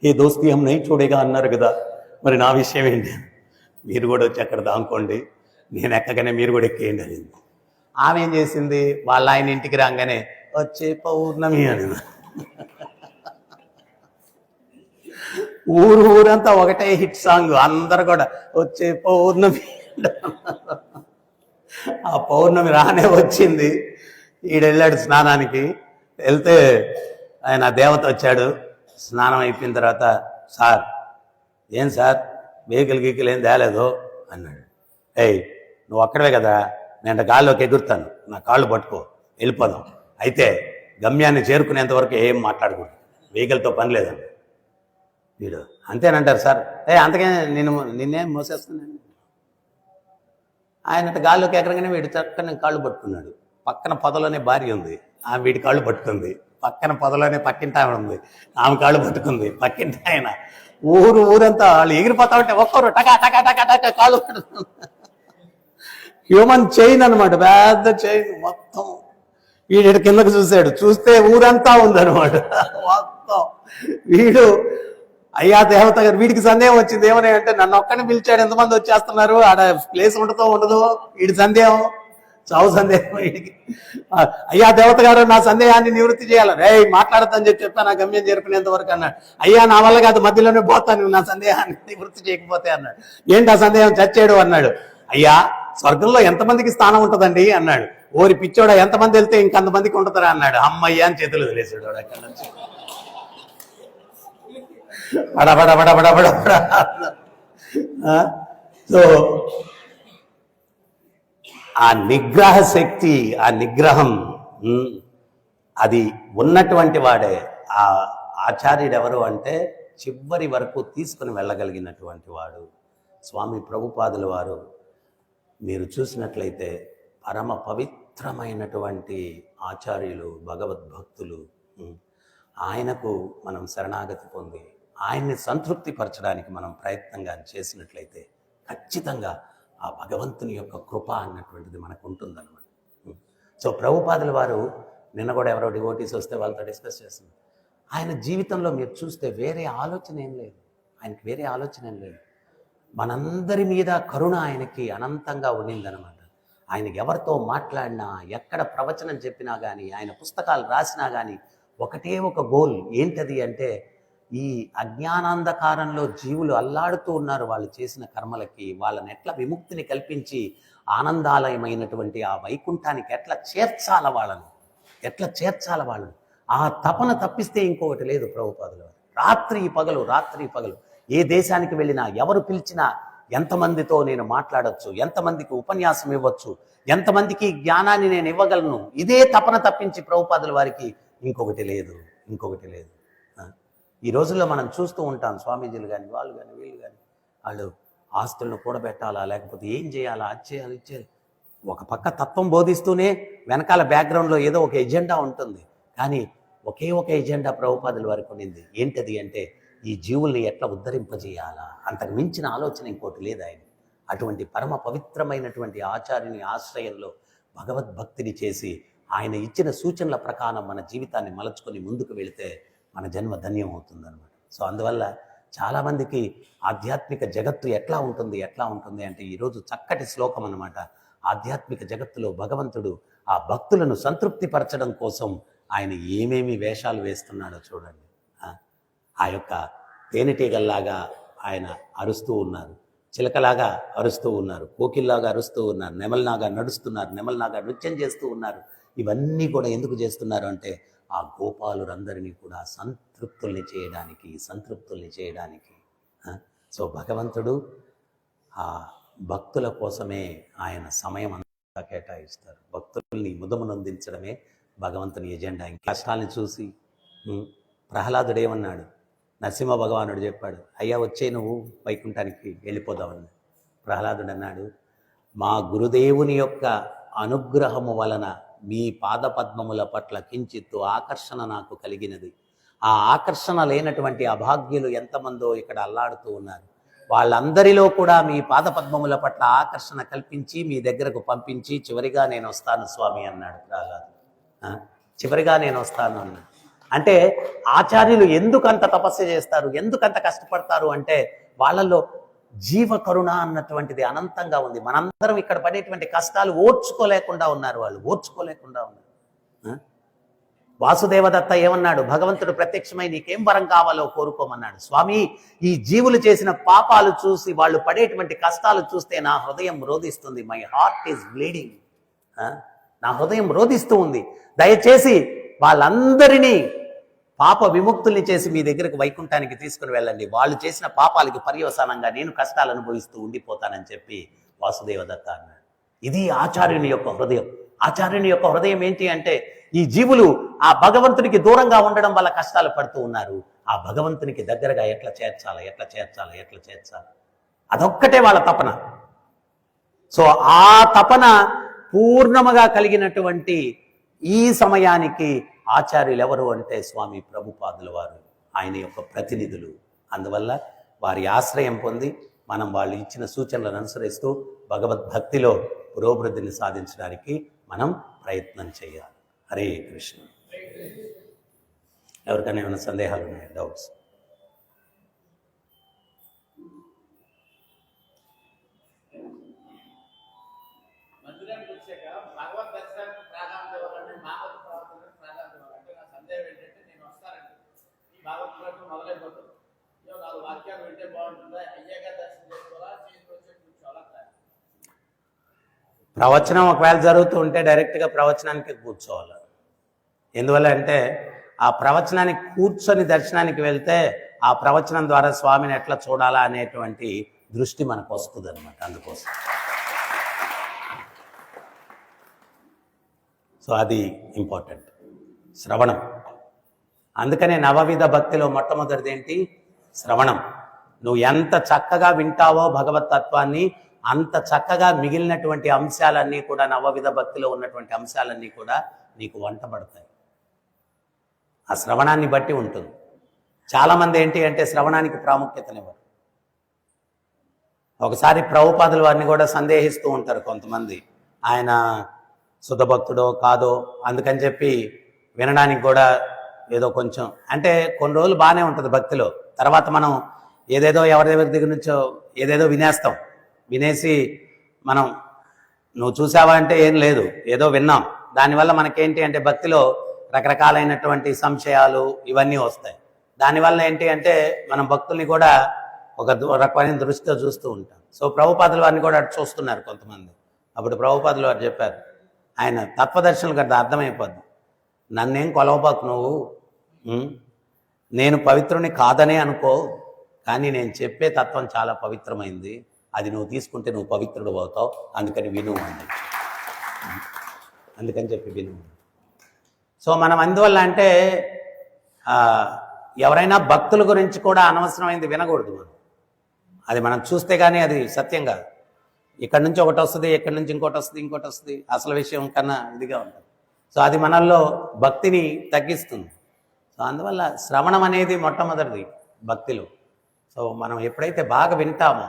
ఏ దోస్తి హమ్ నహీ చూడేగా అన్నారు కదా, మరి నా విషయం ఏంటి? మీరు కూడా వచ్చి అక్కడ దాంకోండి, నేను ఎక్కగానే మీరు కూడా ఎక్కేయండి అని. ఆమె ఏం చేసింది, వాళ్ళ ఆయన ఇంటికి రాగానే వచ్చే పౌర్ణమి అని. ఊరంతా ఒకటే హిట్ సాంగ్, అందరు కూడా వచ్చే పౌర్ణమి. ఆ పౌర్ణమి రానే వచ్చింది. ఈడెళ్ళాడు స్నానానికి, వెళ్తే ఆయన దేవత వచ్చాడు. స్నానం అయిపోయిన తర్వాత, సార్ ఏం సార్ వెహికల్ గీకిల్ ఏం తేలేదు అన్నాడు. నువ్వు అక్కడే కదా, నేను గాల్లోకి ఎగురుతాను, నా కాళ్ళు పట్టుకో, వెళ్ళిపోదాం. అయితే గమ్యాన్ని చేరుకునేంత వరకు ఏం మాట్లాడకూడదు, వెహికల్తో పని లేదండి. వీడు అంతేనంటారు సార్. అంతకే నిన్నేం మోసేస్తున్నాను. ఆయన గాల్లోకి ఎగరగానే వీడు చక్కని కాళ్ళు పట్టుకున్నాడు. పక్కన పొదలోనే భార్య ఉంది, ఆమె వీడి కాళ్ళు పట్టుకుంది. పక్కన పొదలోనే పక్కింటి ఆమె ఉంది, ఆమె కాళ్ళు పట్టుకుంది. పక్కింటి ఆయన ఊరంతా వాళ్ళు ఎగిరిపోతా ఉంటే ఒక్కరు టకా టకా టకా టకా కాళ్ళు పట్టుకుంది. హ్యూమన్ చైన్ అనమాట, పెద్ద చైన్ మొత్తం. వీడు కిందకు చూశాడు, చూస్తే ఊరంతా ఉందనమాట మొత్తం. వీడు అయ్యా దేవత గారు, వీడికి సందేహం వచ్చింది. ఏమని అంటే నన్ను ఒక్కడిని పిలిచాడు, ఎంతమంది వచ్చేస్తున్నారు, ఆడ ప్లేస్ ఉండదో వీడి సందేహం, చావు సందేహం వీడికి. అయ్యా దేవత గారు, నా సందేహాన్ని నివృత్తి చేయాలి. మాట్లాడద్దని చెప్పా, నా గమ్యం చేరుకునేంత వరకు అన్నాడు. అయ్యా నా వల్ల కాదు, మధ్యలోనే పోతాను నా సందేహాన్ని నివృత్తి చేయకపోతే అన్నాడు. ఏంటి ఆ సందేహం? చచ్చాడు అన్నాడు. అయ్యా స్వర్గంలో ఎంతమందికి స్థానం ఉంటుందండి అన్నాడు. ఓరి పిచ్చోడా, ఎంతమంది వెళ్తే ఇంకంతమందికి ఉంటుందా అన్నాడు. అమ్మయ్యా అని చేతులు వదిలేసాడు వాడు అక్కడి నుంచి. బడబడబడబడబడ. సో ఆ నిగ్రహ శక్తి, ఆ నిగ్రహం, అది ఉన్నటువంటి వాడే ఆ ఆచార్యుడు. ఎవరు అంటే చివరి వరకు తీసుకుని వెళ్ళగలిగినటువంటి వాడు స్వామి ప్రభుపాదుల వారు. మీరు చూసినట్లయితే పరమ పవిత్రమైనటువంటి ఆచార్యులు, భగవద్భక్తులు. ఆయనకు మనం శరణాగతి పొంది ఆయన్ని సంతృప్తి పరచడానికి మనం ప్రయత్నంగా చేసినట్లయితే ఖచ్చితంగా ఆ భగవంతుని యొక్క కృప అన్నటువంటిది మనకు ఉంటుందన్నమాట. సో ప్రభుపాదుల వారు నిన్న కూడా ఎవరో డివోటీస్ వస్తే వాళ్ళతో డిస్కస్ చేస్తున్నారు. ఆయన జీవితంలో మీరు చూస్తే వేరే ఆలోచన ఏం లేదు, ఆయనకి వేరే ఆలోచన ఏం లేదు. మనందరి మీద కరుణ ఆయనకి అనంతంగా ఉండిందనమాట. ఆయనకి ఎవరితో మాట్లాడినా, ఎక్కడ ప్రవచనం చెప్పినా కానీ, ఆయన పుస్తకాలు రాసినా కానీ ఒకటే ఒక గోల్. ఏంటది అంటే ఈ అజ్ఞానాంధకారంలో జీవులు అల్లాడుతూ ఉన్నారు వాళ్ళు చేసిన కర్మలకి. వాళ్ళని ఎట్లా విముక్తిని కల్పించి ఆనందాలయమైనటువంటి ఆ వైకుంఠానికి ఎట్లా చేర్చాల వాళ్ళను, ఆ తపన తప్పిస్తే ఇంకొకటి లేదు ప్రభుపాదుల వారు. రాత్రి పగలు ఏ దేశానికి వెళ్ళినా, ఎవరు పిలిచినా, ఎంతమందితో నేను మాట్లాడచ్చు, ఎంతమందికి ఉపన్యాసం ఇవ్వచ్చు, ఎంతమందికి జ్ఞానాన్ని నేను ఇవ్వగలను, ఇదే తపన తప్పించి ప్రభుపాదుల వారికి ఇంకొకటి లేదు. ఈ రోజుల్లో మనం చూస్తూ ఉంటాం స్వామీజీలు కానీ వాళ్ళు కానీ వీళ్ళు కానీ వాళ్ళు ఆస్తులను కూడబెట్టాలా, లేకపోతే ఏం చేయాలా, అది చేయాలి, ఇది చేయాలి. ఒక పక్క తత్వం బోధిస్తూనే వెనకాల బ్యాక్గ్రౌండ్లో ఏదో ఒక ఎజెండా ఉంటుంది. కానీ ఒకే ఒక ఎజెండా ప్రభుపాదుల వారికి ఉండింది. ఏంటది అంటే ఈ జీవుల్ని ఎట్లా ఉద్ధరింపజేయాలా, అంతకు మించిన ఆలోచన ఇంకోటి లేదు ఆయన. అటువంటి పరమ పవిత్రమైనటువంటి ఆచార్యుని ఆశ్రయంలో భగవద్భక్తిని చేసి ఆయన ఇచ్చిన సూచనల ప్రకారం మన జీవితాన్ని మలచుకొని ముందుకు వెళితే మన జన్మ ధన్యం అవుతుందన్నమాట. సో అందువల్ల చాలామందికి ఆధ్యాత్మిక జగత్తు ఎట్లా ఉంటుంది అంటే ఈరోజు చక్కటి శ్లోకం అన్నమాట. ఆధ్యాత్మిక జగత్తులో భగవంతుడు ఆ భక్తులను సంతృప్తిపరచడం కోసం ఆయన ఏమేమి వేషాలు వేస్తున్నాడో చూడండి. ఆ యొక్క తేనెటీగల్లాగా ఆయన అరుస్తూ ఉన్నారు, చిలకలాగా అరుస్తూ ఉన్నారు, కోకిల్లాగా అరుస్తూ ఉన్నారు, నెమల్లాగా నడుస్తున్నారు, నెమల్లాగా నృత్యం చేస్తూ ఉన్నారు. ఇవన్నీ కూడా ఎందుకు చేస్తున్నారు అంటే ఆ గోపాలురందరినీ కూడా సంతృప్తుల్ని చేయడానికి. సో భగవంతుడు ఆ భక్తుల కోసమే ఆయన సమయం అంతా కేటాయిస్తారు. భక్తుల్ని ముదమునందించడమే భగవంతుని ఎజెండా. కష్టాలను చూసి ప్రహ్లాదుడు ఏమన్నాడు, నరసింహ భగవానుడు చెప్పాడు, అయ్యా వచ్చే నువ్వు వైకుంఠానికి వెళ్ళిపోదామని. ప్రహ్లాదుడు అన్నాడు, మా గురుదేవుని యొక్క అనుగ్రహము వలన మీ పాదపద్మముల పట్ల కించిత్తు ఆకర్షణ నాకు కలిగినది. ఆ ఆకర్షణ లేనటువంటి అభాగ్యులు ఎంతమందో ఇక్కడ అల్లాడుతూ ఉన్నారు. వాళ్ళందరిలో కూడా మీ పాదపద్మముల పట్ల ఆకర్షణ కల్పించి మీ దగ్గరకు పంపించి చివరిగా నేను వస్తాను స్వామి అన్నాడు ప్రహ్లాదు. చివరిగా నేను వస్తాను అన్నాడు. అంటే ఆచార్యులు ఎందుకంత తపస్సు చేస్తారు, ఎందుకంత కష్టపడతారు అంటే వాళ్ళల్లో జీవ కరుణ అన్నటువంటిది అనంతంగా ఉంది. మనందరం ఇక్కడ పడేటువంటి కష్టాలు ఓర్చుకోలేకుండా ఉన్నారు. వాసుదేవదత్త ఏమన్నాడు, భగవంతుడు ప్రత్యక్షమై నీకేం వరం కావాలో కోరుకోమన్నాడు. స్వామి, ఈ జీవులు చేసిన పాపాలు చూసి వాళ్ళు పడేటువంటి కష్టాలు చూస్తే నా హృదయం రోధిస్తుంది. My heart is bleeding. నా హృదయం రోధిస్తూ ఉంది. దయచేసి వాళ్ళందరినీ పాప విముక్తుల్ని చేసి మీ దగ్గరకు వైకుంఠానికి తీసుకుని వెళ్ళండి. వాళ్ళు చేసిన పాపాలకి పర్యవసానంగా నేను కష్టాలు అనుభవిస్తూ ఉండిపోతానని చెప్పి వాసుదేవదత్త అన్నాడు. ఇది ఆచార్యుని యొక్క హృదయం. ఆచార్యుని యొక్క హృదయం ఏంటి అంటే ఈ జీవులు ఆ భగవంతునికి దూరంగా ఉండడం వల్ల కష్టాలు పడుతూ ఉన్నారు. ఆ భగవంతునికి దగ్గరగా ఎట్లా చేర్చాలి అదొక్కటే వాళ్ళ తపన. సో ఆ తపన పూర్ణముగా కలిగినటువంటి ఈ సమయానికి ఆచార్యులు ఎవరు అంటే స్వామి ప్రభుపాదుల వారు, ఆయన యొక్క ప్రతినిధులు. అందువల్ల వారి ఆశ్రయం పొంది మనం వాళ్ళు ఇచ్చిన సూచనలను అనుసరిస్తూ భగవద్భక్తిలో పురోభివృద్ధిని సాధించడానికి మనం ప్రయత్నం చేయాలి. హరే కృష్ణ. ఎవరికైనా ఏమైనా సందేహాలు ఉన్నాయా, డౌట్స్? ప్రవచనం ఒకవేళ జరుగుతూ ఉంటే డైరెక్ట్గా ప్రవచనానికి కూర్చోవాలి. ఎందువల్ల అంటే ఆ ప్రవచనానికి కూర్చొని దర్శనానికి వెళ్తే ఆ ప్రవచనం ద్వారా స్వామిని ఎట్లా చూడాలా అనేటువంటి దృష్టి మనకు వస్తుంది అనమాట. అందుకోసం సో అది ఇంపార్టెంట్, శ్రవణం. అందుకనే నవవిధ భక్తిలో మొట్టమొదటిది ఏంటి? శ్రవణం. నువ్వు ఎంత చక్కగా వింటావో భగవతత్వాన్ని అంత చక్కగా మిగిలినటువంటి అంశాలన్నీ కూడా, నవవిధ భక్తిలో ఉన్నటువంటి అంశాలన్నీ కూడా నీకు వంటబడతాయి. ఆ శ్రవణాన్ని బట్టి ఉంటుంది. చాలామంది ఏంటి అంటే శ్రవణానికి ప్రాముఖ్యతనివ్వరు. ఒకసారి ప్రభుపాదుల వారిని కూడా సందేహిస్తూ ఉంటారు కొంతమంది, ఆయన శుద్ధభక్తుడో కాదో, అందుకని చెప్పి వినడానికి కూడా ఏదో కొంచెం అంటే కొన్ని రోజులు బాగానే ఉంటుంది భక్తిలో. తర్వాత మనం ఏదేదో ఎవరి దగ్గర నుంచో ఏదేదో వినేసి మనం నువ్వు చూసావా అంటే ఏం లేదు, ఏదో విన్నాం. దానివల్ల మనకేంటి అంటే భక్తిలో రకరకాలైనటువంటి సంశయాలు ఇవన్నీ వస్తాయి. దానివల్ల ఏంటి అంటే మనం భక్తుల్ని కూడా ఒక రకమైన దృష్టితో చూస్తూ ఉంటాం. సో ప్రభుపాదుల వారిని కూడా అటు చూస్తున్నారు కొంతమంది. అప్పుడు ప్రభుపాదుల వారు చెప్పారు, ఆయన తత్వదర్శనలు కదా అర్థమైపోద్ది, నన్నేం కొలవబాకు నువ్వు, నేను పవిత్రుని కాదనే అనుకో, కానీ నేను చెప్పే తత్వం చాలా పవిత్రమైంది, అది నువ్వు తీసుకుంటే నువ్వు పవిత్రుడు అవుతావు, అందుకని విను అంది. అందుకని చెప్పి విను. సో మనం అందువల్ల అంటే ఎవరైనా భక్తుల గురించి కూడా అనవసరమైంది వినకూడదు మనం. అది మనం చూస్తే కానీ అది సత్యం కాదు. ఇక్కడ నుంచి ఒకటి వస్తుంది, ఇక్కడి నుంచి ఇంకోటి వస్తుంది, అసలు విషయం కన్నా ఇదిగా ఉంటుంది. సో అది మనల్లో భక్తిని తగ్గిస్తుంది. సో అందువల్ల శ్రవణం అనేది మొట్టమొదటిది భక్తిలో. సో మనం ఎప్పుడైతే బాగా వింటామో,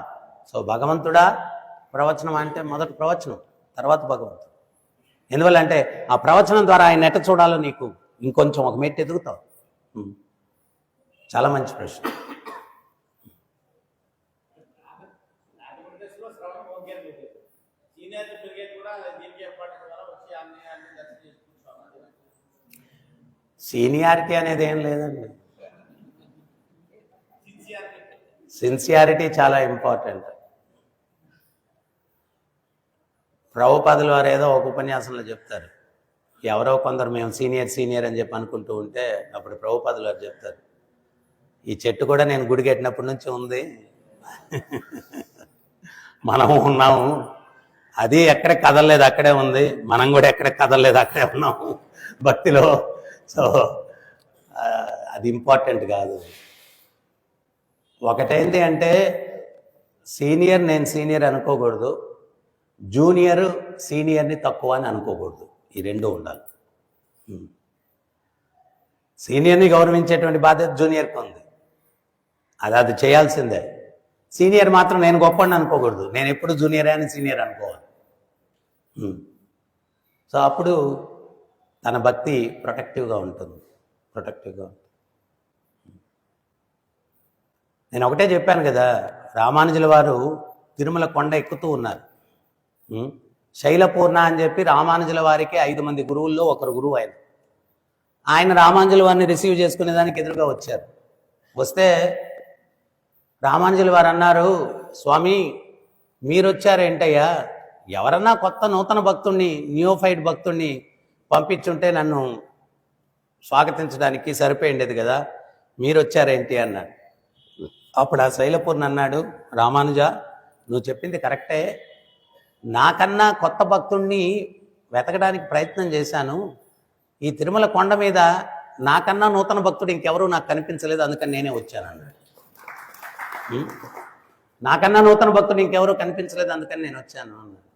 సో భగవంతుడా ప్రవచనం అంటే మొదటి ప్రవచనం, తర్వాత భగవంతుడు. ఎందువల్ల అంటే ఆ ప్రవచనం ద్వారా ఆయన ఎట్ట చూడాలో నీకు ఇంకొంచెం ఒక మెట్టు ఎదుగుతావు. చాలా మంచి ప్రశ్న. సీనియారిటీ అనేది ఏం లేదండి. సిన్సియారిటీ చాలా ఇంపార్టెంట్. ప్రభుపాదుల వారు ఏదో ఒక ఉపన్యాసంలో చెప్తారు, ఎవరో కొందరు మేము సీనియర్ అని చెప్పి అనుకుంటూ ఉంటే అప్పుడు ప్రభుపాదుల వారు చెప్తారు, ఈ చెట్టు కూడా నేను గుడి కట్టినప్పటి నుంచి ఉంది, మనము ఉన్నాము, అది ఎక్కడ కదలలేదు అక్కడే ఉంది, మనం కూడా ఎక్కడ కదలలేదు అక్కడే ఉన్నాము భక్తిలో. సో అది ఇంపార్టెంట్ కాదు. ఒకటేంటి అంటే నేను సీనియర్ అనుకోకూడదు, జూనియర్ సీనియర్ని తక్కువ అని అనుకోకూడదు. ఈ రెండు ఉండాలి. సీనియర్ని గౌరవించేటువంటి బాధ్యత జూనియర్కి ఉంది, అది చేయాల్సిందే. సీనియర్ మాత్రం నేను గొప్పని అనుకోకూడదు, నేను ఎప్పుడు జూనియర్ అని సీనియర్ అనుకోవాలి. సో అప్పుడు తన భక్తి ప్రొటెక్టివ్గా ఉంటుంది. నేను ఒకటే చెప్పాను కదా, రామానుజుల వారు తిరుమల కొండ ఎక్కుతూ ఉన్నారు. శైలపూర్ణ అని చెప్పి రామానుజుల వారికి 5 మంది గురువుల్లో ఒకరు గురువు ఆయన రామానుజుల వారిని రిసీవ్ చేసుకునేదానికి ఎదురుగా వచ్చారు. వస్తే రామానుజుల వారు అన్నారు, స్వామి మీరు వచ్చారేంటయ్యా, ఎవరన్నా కొత్త నూతన భక్తుణ్ణి, నియోఫైట్ భక్తుణ్ణి పంపించుంటే నన్ను స్వాగతించడానికి సరిపోయిండేది కదా, మీరు వచ్చారేంటి అన్నాడు. అప్పుడు ఆ శైలపూర్ణ అన్నాడు, రామానుజ నువ్వు చెప్పింది కరెక్టే, నాకన్నా కొత్త భక్తుణ్ణి వెతకడానికి ప్రయత్నం చేశాను, ఈ తిరుమల కొండ మీద నాకన్నా నూతన భక్తుడు ఇంకెవరూ నాకు కనిపించలేదు, అందుకని నేనే వచ్చాను అన్నాడు. నాకన్నా నూతన భక్తుడు ఇంకెవరూ కనిపించలేదు, అందుకని నేను వచ్చాను అన్నాడు.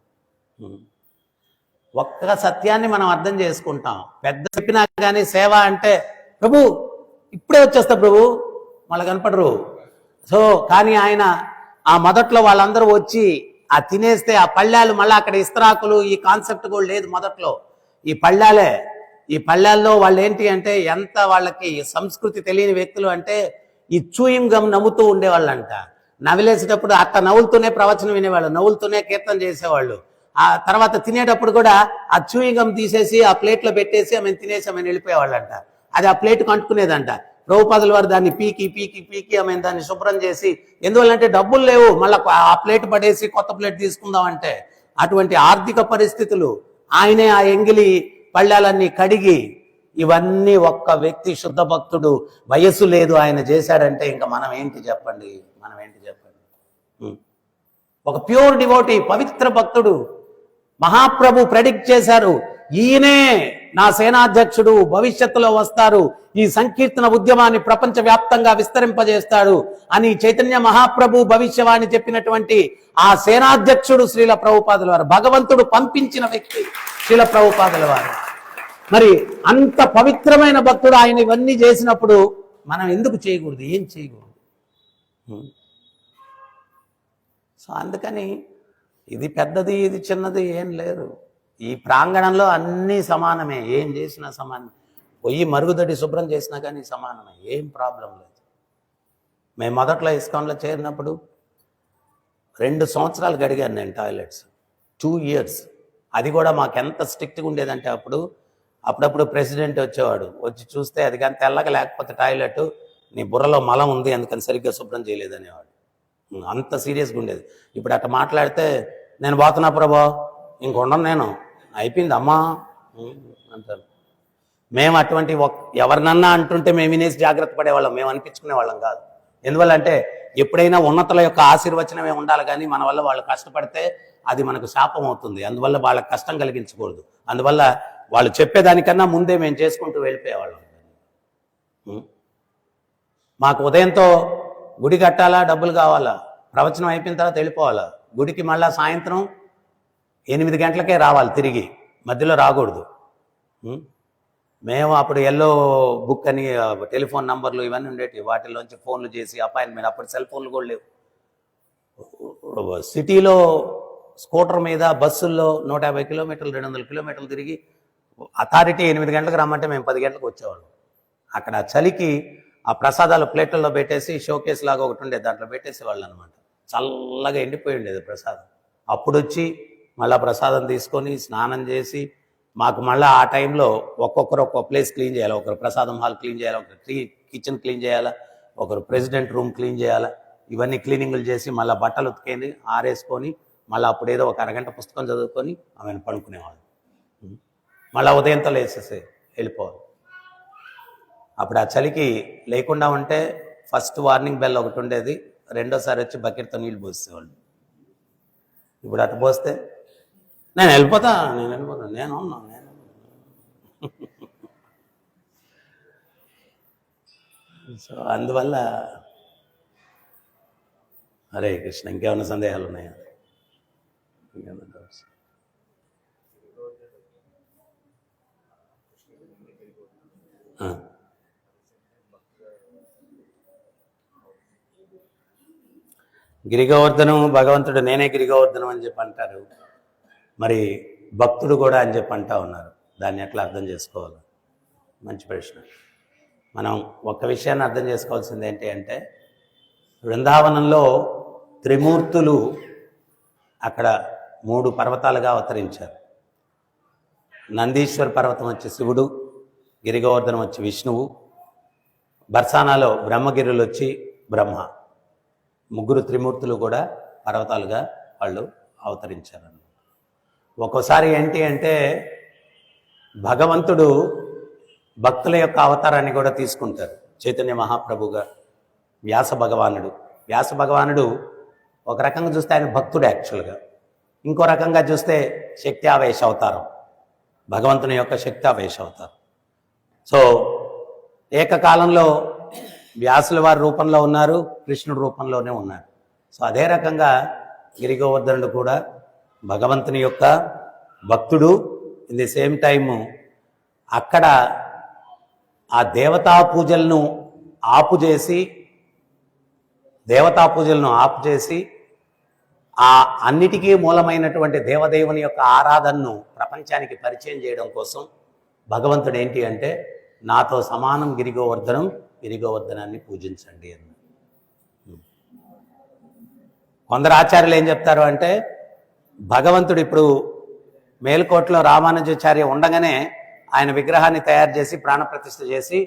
ఒక్క సత్యాన్ని మనం అర్థం చేసుకుంటాం. పెద్ద చెప్పినా కానీ సేవ అంటే ప్రభు ఇప్పుడే వచ్చేస్తా ప్రభు, మళ్ళీ కనపడరు. సో కానీ ఆయన ఆ మొదట్లో వాళ్ళందరూ వచ్చి ఆ తినేస్తే ఆ పళ్ళాలు మళ్ళీ అక్కడ ఇస్తరాకులు ఈ కాన్సెప్ట్ కూడా లేదు మొదట్లో. ఈ పళ్ళాల్లో వాళ్ళు ఏంటి అంటే ఎంత వాళ్ళకి సంస్కృతి తెలియని వ్యక్తులు అంటే ఈ చూయింగ్ గమ్ నవ్వుతూ ఉండేవాళ్ళంట. నవిలేసేటప్పుడు అట్ట నవ్వులతోనే ప్రవచనం వినేవాళ్ళు, నవ్వులతోనే కీర్తన చేసేవాళ్ళు. ఆ తర్వాత తినేటప్పుడు కూడా ఆ చూయింగ్ గమ్ తీసేసి ఆ ప్లేట్లో పెట్టేసి ఆమె తినేసి ఆమె వెళ్ళిపోయేవాళ్ళంట. అది ఆ ప్లేట్కి అంటుకునేదంట. ప్రభుపాదుల వారు దాన్ని పీకి ఆమె దాన్ని శుభ్రం చేసి, ఎందువల్లంటే డబ్బులు లేవు మళ్ళీ ఆ ప్లేట్ పడేసి కొత్త ప్లేట్ తీసుకుందామంటే, అటువంటి ఆర్థిక పరిస్థితులు. ఆయనే ఆ ఎంగిలి పళ్ళాలన్నీ కడిగి ఇవన్నీ ఒక్క వ్యక్తి శుద్ధ భక్తుడు వయస్సు లేదు ఆయన చేశాడంటే ఇంకా మనం ఏంటి చెప్పండి. ఒక ప్యూర్ డివోటీ పవిత్ర భక్తుడు మహాప్రభు ప్రెడిక్ట్ చేశారు, ఈయనే నా సేనాధ్యక్షుడు, భవిష్యత్తులో వస్తారు, ఈ సంకీర్తన ఉద్యమాన్ని ప్రపంచవ్యాప్తంగా విస్తరింపజేస్తాడు అని చైతన్య మహాప్రభు భవిష్యవాణి చెప్పినటువంటి ఆ సేనాధ్యక్షుడు శ్రీల ప్రభుపాదుల వారు, భగవంతుడు పంపించిన వ్యక్తి శ్రీల ప్రభుపాదుల వారు. మరి అంత పవిత్రమైన భక్తుడు ఆయన ఇవన్నీ చేసినప్పుడు మనం ఎందుకు చేయకూడదు, ఏం చేయకూడదు? సో అందుకని ఇది పెద్దది ఇది చిన్నది ఏం లేదు. ఈ ప్రాంగణంలో అన్నీ సమానమే, ఏం చేసినా సమానమే. పొయ్యి మరుగుదొడ్డి శుభ్రం చేసినా కానీ సమానమే, ఏం ప్రాబ్లం లేదు. మేము మొదట్లో ఇస్కాన్లో చేరినప్పుడు 2 సంవత్సరాలు గడిగాను నేను టాయిలెట్స్, 2 years. అది కూడా మాకు ఎంత స్ట్రిక్ట్గా ఉండేదంటే అప్పుడప్పుడు ప్రెసిడెంట్ వచ్చేవాడు, వచ్చి చూస్తే అది కానీ తెల్లగా లేకపోతే టాయిలెట్ నీ బుర్రలో మలం ఉంది అందుకని సరిగ్గా శుభ్రం చేయలేదనేవాడు. అంత సీరియస్గా ఉండేది. ఇప్పుడు అట్లా మాట్లాడితే నేను పోతున్నా ప్రభా ఇంకొండను నేను, అయిపోయింది అమ్మా అంటారు. మేము అటువంటి ఎవరినన్నా అంటుంటే మేము వినేసి జాగ్రత్త పడేవాళ్ళం, మేము అనిపించుకునే వాళ్ళం కాదు. ఎందువల్ల అంటే ఎప్పుడైనా ఉన్నతుల యొక్క ఆశీర్వచనమే ఉండాలి, కానీ మన వల్ల వాళ్ళు కష్టపడితే అది మనకు శాపం అవుతుంది. అందువల్ల వాళ్ళకి కష్టం కలిగించకూడదు. అందువల్ల వాళ్ళు చెప్పేదానికన్నా ముందే మేము చేసుకుంటూ వెళ్ళిపోయేవాళ్ళం. మాకు ఉదయంతో గుడి కట్టాలా, డబ్బులు కావాలా, ప్రవచనం అయిపోయిన తర్వాత వెళ్ళిపోవాలా, గుడికి మళ్ళీ సాయంత్రం 8 గంటలకే రావాలి, తిరిగి మధ్యలో రాకూడదు. మేము అప్పుడు ఎల్లో బుక్ అని టెలిఫోన్ నంబర్లు ఇవన్నీ ఉండేవి, వాటిల్లోంచి ఫోన్లు చేసి అపాయింట్మెంట్, అప్పుడు సెల్ ఫోన్లు కూడా లేవు. సిటీలో స్కూటర్ మీద బస్సుల్లో 150 కిలోమీటర్లు 200 కిలోమీటర్లు తిరిగి అథారిటీ 8 గంటలకు రమ్మంటే మేము 10 గంటలకు వచ్చేవాళ్ళం. అక్కడ చలికి ఆ ప్రసాదాలు ప్లేట్లలో పెట్టేసి షోకేస్ లాగా ఒకటి ఉండేది, దాంట్లో పెట్టేసేవాళ్ళు అనమాట. చల్లగా ఎండిపోయి ఉండేది ప్రసాదం. అప్పుడు వచ్చి మళ్ళీ ప్రసాదం తీసుకొని స్నానం చేసి, మాకు మళ్ళీ ఆ టైంలో ఒక్కొక్కరు ఒక్కొక్క ప్లేస్ క్లీన్ చేయాలి. ఒకరు ప్రసాదం హాల్ క్లీన్ చేయాలి, ఒకరు కిచెన్ క్లీన్ చేయాలా, ఒకరు ప్రెసిడెంట్ రూమ్ క్లీన్ చేయాలా. ఇవన్నీ క్లీనింగ్లు చేసి మళ్ళీ బట్టలు ఉతికేది ఆరేసుకొని మళ్ళీ అప్పుడు ఏదో ఒక అరగంట పుస్తకం చదువుకొని ఆమెను పడుకునేవాళ్ళు. మళ్ళీ ఉదయంతో లేచేసి వెళ్ళిపోవాలి. అప్పుడు ఆ చలికి లేకుండా ఉంటే ఫస్ట్ వార్నింగ్ బెల్ ఒకటి ఉండేది, రెండోసారి వచ్చి బకెట్తో నీళ్ళు పోసేవాళ్ళు. ఇప్పుడు అటు పోస్తే నేను ఉన్నా. సో అందువల్ల హరే కృష్ణ. ఇంకేమైనా సందేహాలు ఉన్నాయా? ఇంకేమైనా డౌట్స్? గిరిగోవర్ధనం భగవంతుడు నేనే గిరిగోవర్ధనం అని చెప్పి అంటారు, మరి భక్తుడు కూడా అని చెప్పి అంటా ఉన్నారు. దాన్ని ఎట్లా అర్థం చేసుకోవాలి? మంచి ప్రశ్న. మనం ఒక్క విషయాన్ని అర్థం చేసుకోవాల్సింది ఏంటి అంటే, బృందావనంలో త్రిమూర్తులు అక్కడ 3 పర్వతాలుగా అవతరించారు. నందీశ్వర పర్వతం వచ్చి శివుడు, గిరిగోవర్ధనం వచ్చి విష్ణువు, బర్సానాలో బ్రహ్మగిరులు వచ్చి బ్రహ్మ. 3 త్రిమూర్తులు కూడా పర్వతాలుగా వాళ్ళు అవతరించారు. ఒక్కోసారి ఏంటి అంటే భగవంతుడు భక్తుల యొక్క అవతారాన్ని కూడా తీసుకుంటారు. చైతన్య మహాప్రభుగా వ్యాస భగవానుడు ఒక రకంగా చూస్తే ఆయన భక్తుడు యాక్చువల్గా, ఇంకో రకంగా చూస్తే శక్తి ఆవేశ అవతారం, భగవంతుని యొక్క శక్తి ఆవేశ అవతారం. సో ఏకకాలంలో వ్యాసుల వారి రూపంలో ఉన్నారు, కృష్ణుడి రూపంలోనే ఉన్నారు. సో అదే రకంగా గిరిగోవర్ధనుడు కూడా భగవంతుని యొక్క భక్తుడు. ఇన్ ది సేమ్ టైము అక్కడ ఆ దేవతా పూజలను ఆపు చేసి ఆ అన్నిటికీ మూలమైనటువంటి దేవదేవుని యొక్క ఆరాధనను ప్రపంచానికి పరిచయం చేయడం కోసం భగవంతుడు ఏంటి అంటే, నాతో సమానం గిరిగోవర్ధనాన్ని పూజించండి అన్న. కొందరు ఆచార్యులు ఏం చెప్తారు అంటే, భగవంతుడు ఇప్పుడు మేల్కోటలో రామానుజాచార్య ఉండగానే ఆయన విగ్రహాన్ని తయారు చేసి ప్రాణప్రతిష్ఠ చేసి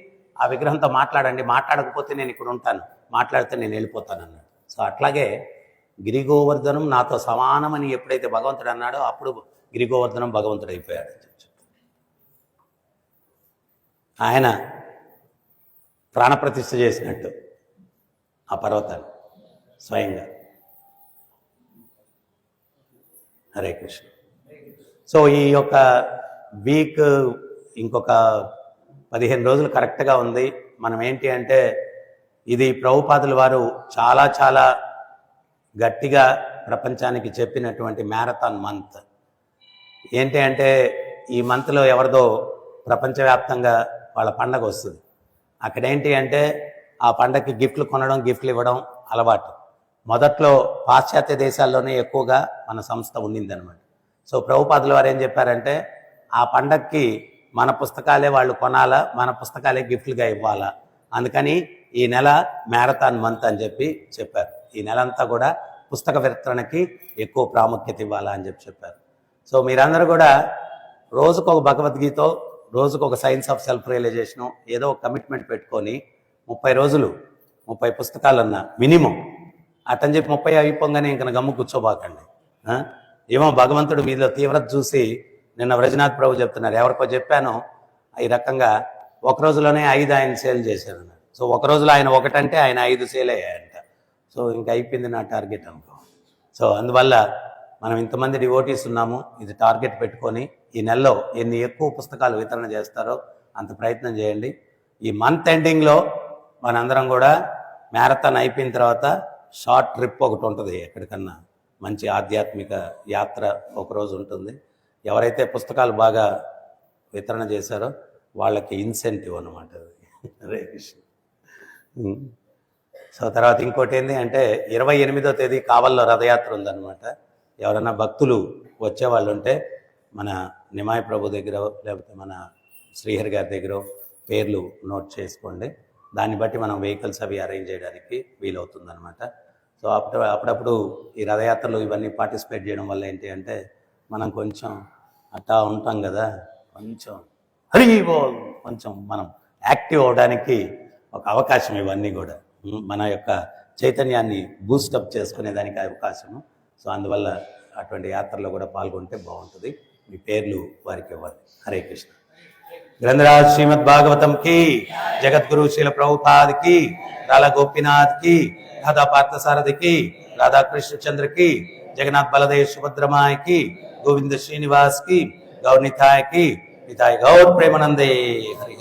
ఆ విగ్రహంతో మాట్లాడండి, మాట్లాడకపోతే నేను ఇక్కడ ఉంటాను, మాట్లాడితే నేను వెళ్ళిపోతాను అన్నాడు. సో అట్లాగే గిరిగోవర్ధనం నాతో సమానమని ఎప్పుడైతే భగవంతుడు అన్నాడో అప్పుడు గిరిగోవర్ధనం భగవంతుడు అయిపోయాడు. ఆయన ప్రాణప్రతిష్ఠ చేసినట్టు ఆ పర్వతాన్ని స్వయంగా. హరే కృష్ణ. సో ఈ యొక్క వీక్ ఇంకొక 15 రోజులు కరెక్ట్గా ఉంది. మనం ఏంటి అంటే, ఇది ప్రభుపాదుల వారు చాలా చాలా గట్టిగా ప్రపంచానికి చెప్పినటువంటి మ్యారథాన్ మంత్. ఏంటి అంటే, ఈ మంత్లో ఎవరిదో ప్రపంచవ్యాప్తంగా వాళ్ళ పండగ వస్తుంది. అక్కడేంటి అంటే ఆ పండగకి గిఫ్ట్లు కొనడం, గిఫ్ట్లు ఇవ్వడం అలవాటు. మొదట్లో పాశ్చాత్య దేశాల్లోనే ఎక్కువగా మన సంస్థ ఉండిందనమాట. సో ప్రభుపాదుల వారు ఏం చెప్పారంటే, ఆ పండగకి మన పుస్తకాలే వాళ్ళు కొనాలా, మన పుస్తకాలే గిఫ్ట్లుగా ఇవ్వాలా, అందుకని ఈ నెల మ్యారథాన్ మంత్ అని చెప్పారు. ఈ నెలంతా కూడా పుస్తక వితరణకి ఎక్కువ ప్రాముఖ్యత ఇవ్వాలా అని చెప్పారు. సో మీరందరూ కూడా రోజుకొక భగవద్గీత, రోజుకొక సైన్స్ ఆఫ్ సెల్ఫ్ రియలైజేషను, ఏదో ఒక కమిట్మెంట్ పెట్టుకొని 30 రోజులు 30 పుస్తకాలన్నా మినిమం అటని చెప్పి 30 అయిపోగానే ఇంక గమ్ము కూర్చోబాకండి. ఏమో భగవంతుడు మీలో తీవ్రత చూసి, నిన్న వ్రజనాథ్ ప్రభు చెప్తున్నారు, ఎవరికో చెప్పాను ఈ రకంగా ఒక రోజులోనే 5 ఆయన సేల్ చేశారన్నారు. సో ఒక రోజులో ఆయన ఒకటంటే ఆయన 5 సేల్ అయ్యాయంట. సో ఇంకా అయిపోయింది నా టార్గెట్ అనుకో. సో అందువల్ల మనం ఇంతమంది డివోటీస్ ఉన్నాము, ఇది టార్గెట్ పెట్టుకొని ఈ నెలలో ఎన్ని ఎక్కువ పుస్తకాలు వితరణ చేస్తారో అంత ప్రయత్నం చేయండి. ఈ మంత్ ఎండింగ్లో మనందరం కూడా మ్యారథాన్ అయిపోయిన తర్వాత షార్ట్ ట్రిప్ ఒకటి ఉంటుంది, ఎక్కడికన్నా మంచి ఆధ్యాత్మిక యాత్ర ఒకరోజు ఉంటుంది. ఎవరైతే పుస్తకాలు బాగా వితరణ చేశారో వాళ్ళకి ఇన్సెంటివ్ అన్నమాట అది. హరే కృష్ణ. సో తర్వాత ఇంకోటి ఏంటి అంటే 28వ తేదీ కావల్లో రథయాత్ర ఉందన్నమాట. ఎవరైనా భక్తులు వచ్చేవాళ్ళు ఉంటే మన నిమాయ్ ప్రభు దగ్గర లేకపోతే మన శ్రీహరి గారి దగ్గర పేర్లు నోట్ చేసుకోండి. దాన్ని బట్టి మనం వెహికల్స్ అవి అరేంజ్ చేయడానికి వీలవుతుందన్నమాట. సో అప్పుడప్పుడు ఈ రథయాత్రలు ఇవన్నీ పార్టిసిపేట్ చేయడం వల్ల ఏంటి అంటే మనం కొంచెం అట్టా ఉంటాం కదా, కొంచెం కొంచెం మనం యాక్టివ్ అవడానికి ఒక అవకాశం ఇవన్నీ కూడా మన యొక్క చైతన్యాన్ని బూస్టప్ చేసుకునేదానికి అవకాశము. సో అందువల్ల అటువంటి యాత్రలో కూడా పాల్గొంటే బాగుంటుంది. మీ పేర్లు వారికి ఇవ్వాలి. హరే కృష్ణ. గ్రంథరాజ్ శ్రీమద్ భాగవతం కి, జగద్గురు శ్రీల ప్రభుపాద్ కి, రాలా గోపీనాథ్ కి, రాధా పార్థసారథి కి, రాధా కృష్ణ చంద్ర కి, జగన్నాథ్ బలదేవ్ సుభద్రమాయ కి, గోవింద శ్రీనివాస్ కి, గౌర్ నితాయ్ కి, నితాయ్ గౌర్ ప్రేమానందే. హరి